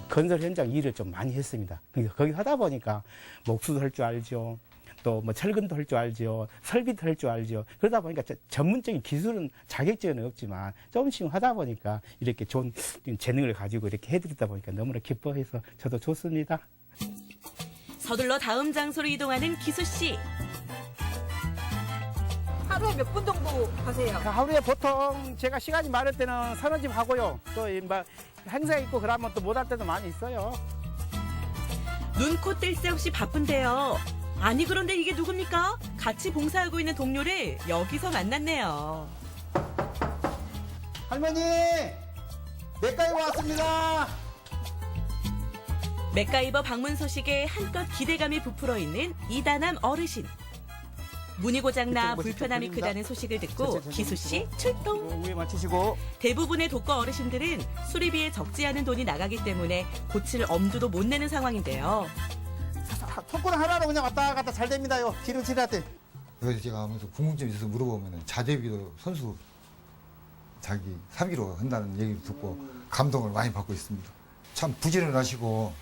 건설 현장 일을 좀 많이 했습니다. 거기 하다 보니까 목수도 할 줄 알죠. 또 뭐 철근도 할 줄 알죠. 설비도 할 줄 알죠. 그러다 보니까 전문적인 기술은 자격증은 없지만 조금씩 하다 보니까 이렇게 좋은 재능을 가지고 이렇게 해드리다 보니까 너무나 기뻐해서 저도 좋습니다. 서둘러 다음 장소로 이동하는 기수 씨. 하루에 몇 분 정도 하세요? 하루에 보통 제가 시간이 많을 때는 서너 집 하고요. 또 행사 있고 그러면 또 못 할 때도 많이 있어요. 눈코 뗄 새 없이 바쁜데요. 아니 그런데 이게 누굽니까? 같이 봉사하고 있는 동료를 여기서 만났네요. 할머니! 맥가이버 왔습니다! 맥가이버 방문 소식에 한껏 기대감이 부풀어 있는 이다남 어르신. 문이 고장나 불편함이 크다는 소식을 듣고 기수 씨 출동. 위에 맞추시고. 대부분의 독거 어르신들은 수리비에 적지 않은 돈이 나가기 때문에 고칠 엄두도 못 내는 상황인데요. 손가락 하나로 그냥 왔다 갔다 잘 됩니다요. 기름칠할 때. 그래서 제가 하면서 궁금증이 있어서 물어보면 자재비도 선수 자기 사비로 한다는 얘기를 듣고 감동을 많이 받고 있습니다. 참 부지런하시고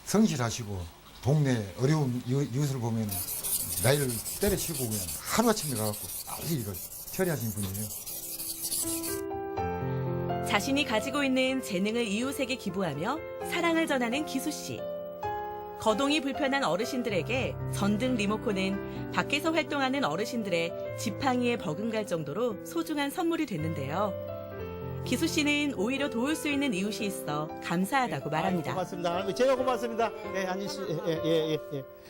성실하시고 동네 어려운 이웃을 보면 나이를 때려치고 그냥 하루아침에 가갖고 빨리 이걸 처리하신 분이에요. 자신이 가지고 있는 재능을 이웃에게 기부하며 사랑을 전하는 기수 씨. 거동이 불편한 어르신들에게 전등 리모컨은 밖에서 활동하는 어르신들의 지팡이에 버금갈 정도로 소중한 선물이 됐는데요. 기수 씨는 오히려 도울 수 있는 이웃이 있어 감사하다고 말합니다. 고맙습니다. 제가 고맙습니다. 네, 한진 씨. 예.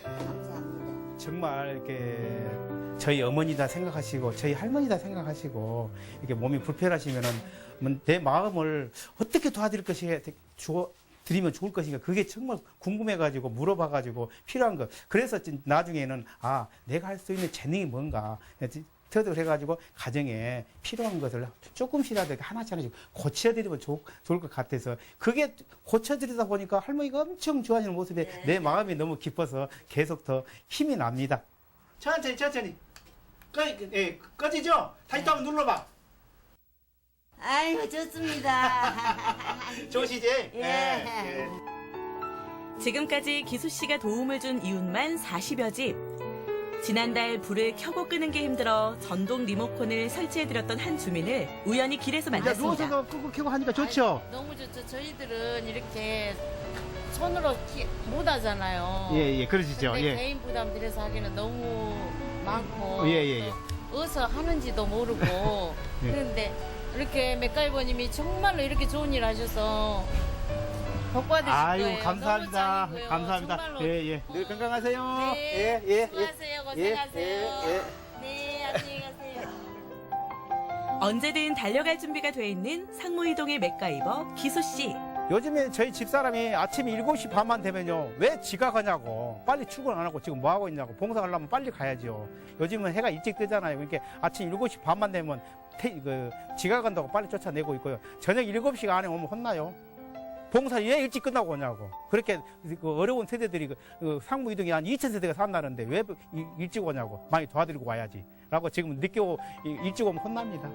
감사합니다. 정말 이렇게 저희 어머니다 생각하시고 저희 할머니다 생각하시고 이렇게 몸이 불편하시면은 내 마음을 어떻게 도와드릴 것이 드리면 좋을 것인가 그게 정말 궁금해가지고 물어봐가지고 필요한 거. 그래서 나중에는 내가 할 수 있는 재능이 뭔가 터득을 해가지고 가정에 필요한 것을 조금씩이라도 하나씩 고쳐드리면 좋을 것 같아서 그게 고쳐드리다 보니까 할머니가 엄청 좋아지는 모습에 내 마음이 너무 기뻐서 계속 더 힘이 납니다. 천천히. 꺼지죠? 다시 또 한번 눌러봐. 아이고 좋습니다. 좋으시지? 예. 지금까지 기수 씨가 도움을 준 이웃만 40여 집. 지난달 불을 켜고 끄는 게 힘들어 전동 리모컨을 설치해드렸던 한 주민을 우연히 길에서 만났습니다. 누워서도 끄고 켜고 하니까 좋죠? 너무 좋죠. 저희들은 이렇게 손으로 못 하잖아요. 예, 그러시죠. 근데 예. 개인 부담 들여서 하기는 너무 많고 예. 또 어디서 하는지도 모르고 그런데 이렇게 맥가이버님이 정말로 이렇게 좋은 일 하셔서 복 받으실 거예요. 감사합니다. 너무 짱이고요. 감사합니다. 정말로. 예. 늘 건강하세요. 네. 예. 수고하세요. 고생하세요. 예. 네, 안녕히 가세요. 언제든 달려갈 준비가 돼 있는 상무이동의 맥가이버 기수 씨. 요즘에 저희 집사람이 아침 7시 반만 되면요. 왜 지각하냐고. 빨리 출근 안 하고 지금 뭐 하고 있냐고. 봉사하려면 빨리 가야죠. 요즘은 해가 일찍 뜨잖아요. 그러니까 아침 7시 반만 되면 지각한다고 빨리 쫓아내고 있고요. 저녁 7시 안에 오면 혼나요. 봉사 왜 일찍 끝나고 오냐고. 그렇게 어려운 세대들이 상무 이동이 한 2,000세대가 산다는데 왜 일찍 오냐고. 많이 도와드리고 와야지. 라고 지금 늦게 일찍 오면 혼납니다.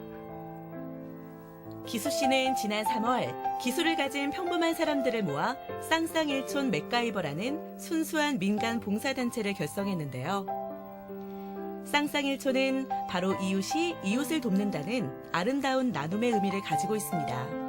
기수 씨는 지난 3월 기술을 가진 평범한 사람들을 모아 쌍쌍일촌 맥가이버라는 순수한 민간 봉사단체를 결성했는데요. 쌍쌍일촌은 바로 이웃이 이웃을 돕는다는 아름다운 나눔의 의미를 가지고 있습니다.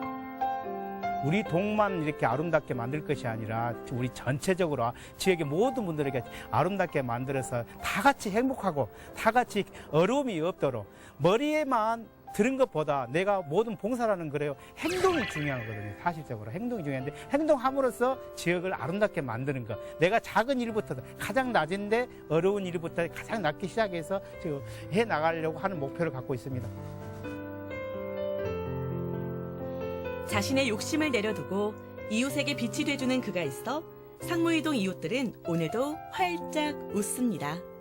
우리 동만 이렇게 아름답게 만들 것이 아니라 우리 전체적으로 지역의 모든 분들에게 아름답게 만들어서 다 같이 행복하고 다 같이 어려움이 없도록 머리에만 들은 것보다 내가 모든 봉사라는 그래요. 행동이 중요하거든요. 사실적으로 행동이 중요한데 행동함으로써 지역을 아름답게 만드는 것. 내가 작은 일부터 가장 낮은데 어려운 일부터 가장 낮게 시작해서 지금 해 나가려고 하는 목표를 갖고 있습니다. 자신의 욕심을 내려두고 이웃에게 빛이 돼주는 그가 있어 상무이동 이웃들은 오늘도 활짝 웃습니다.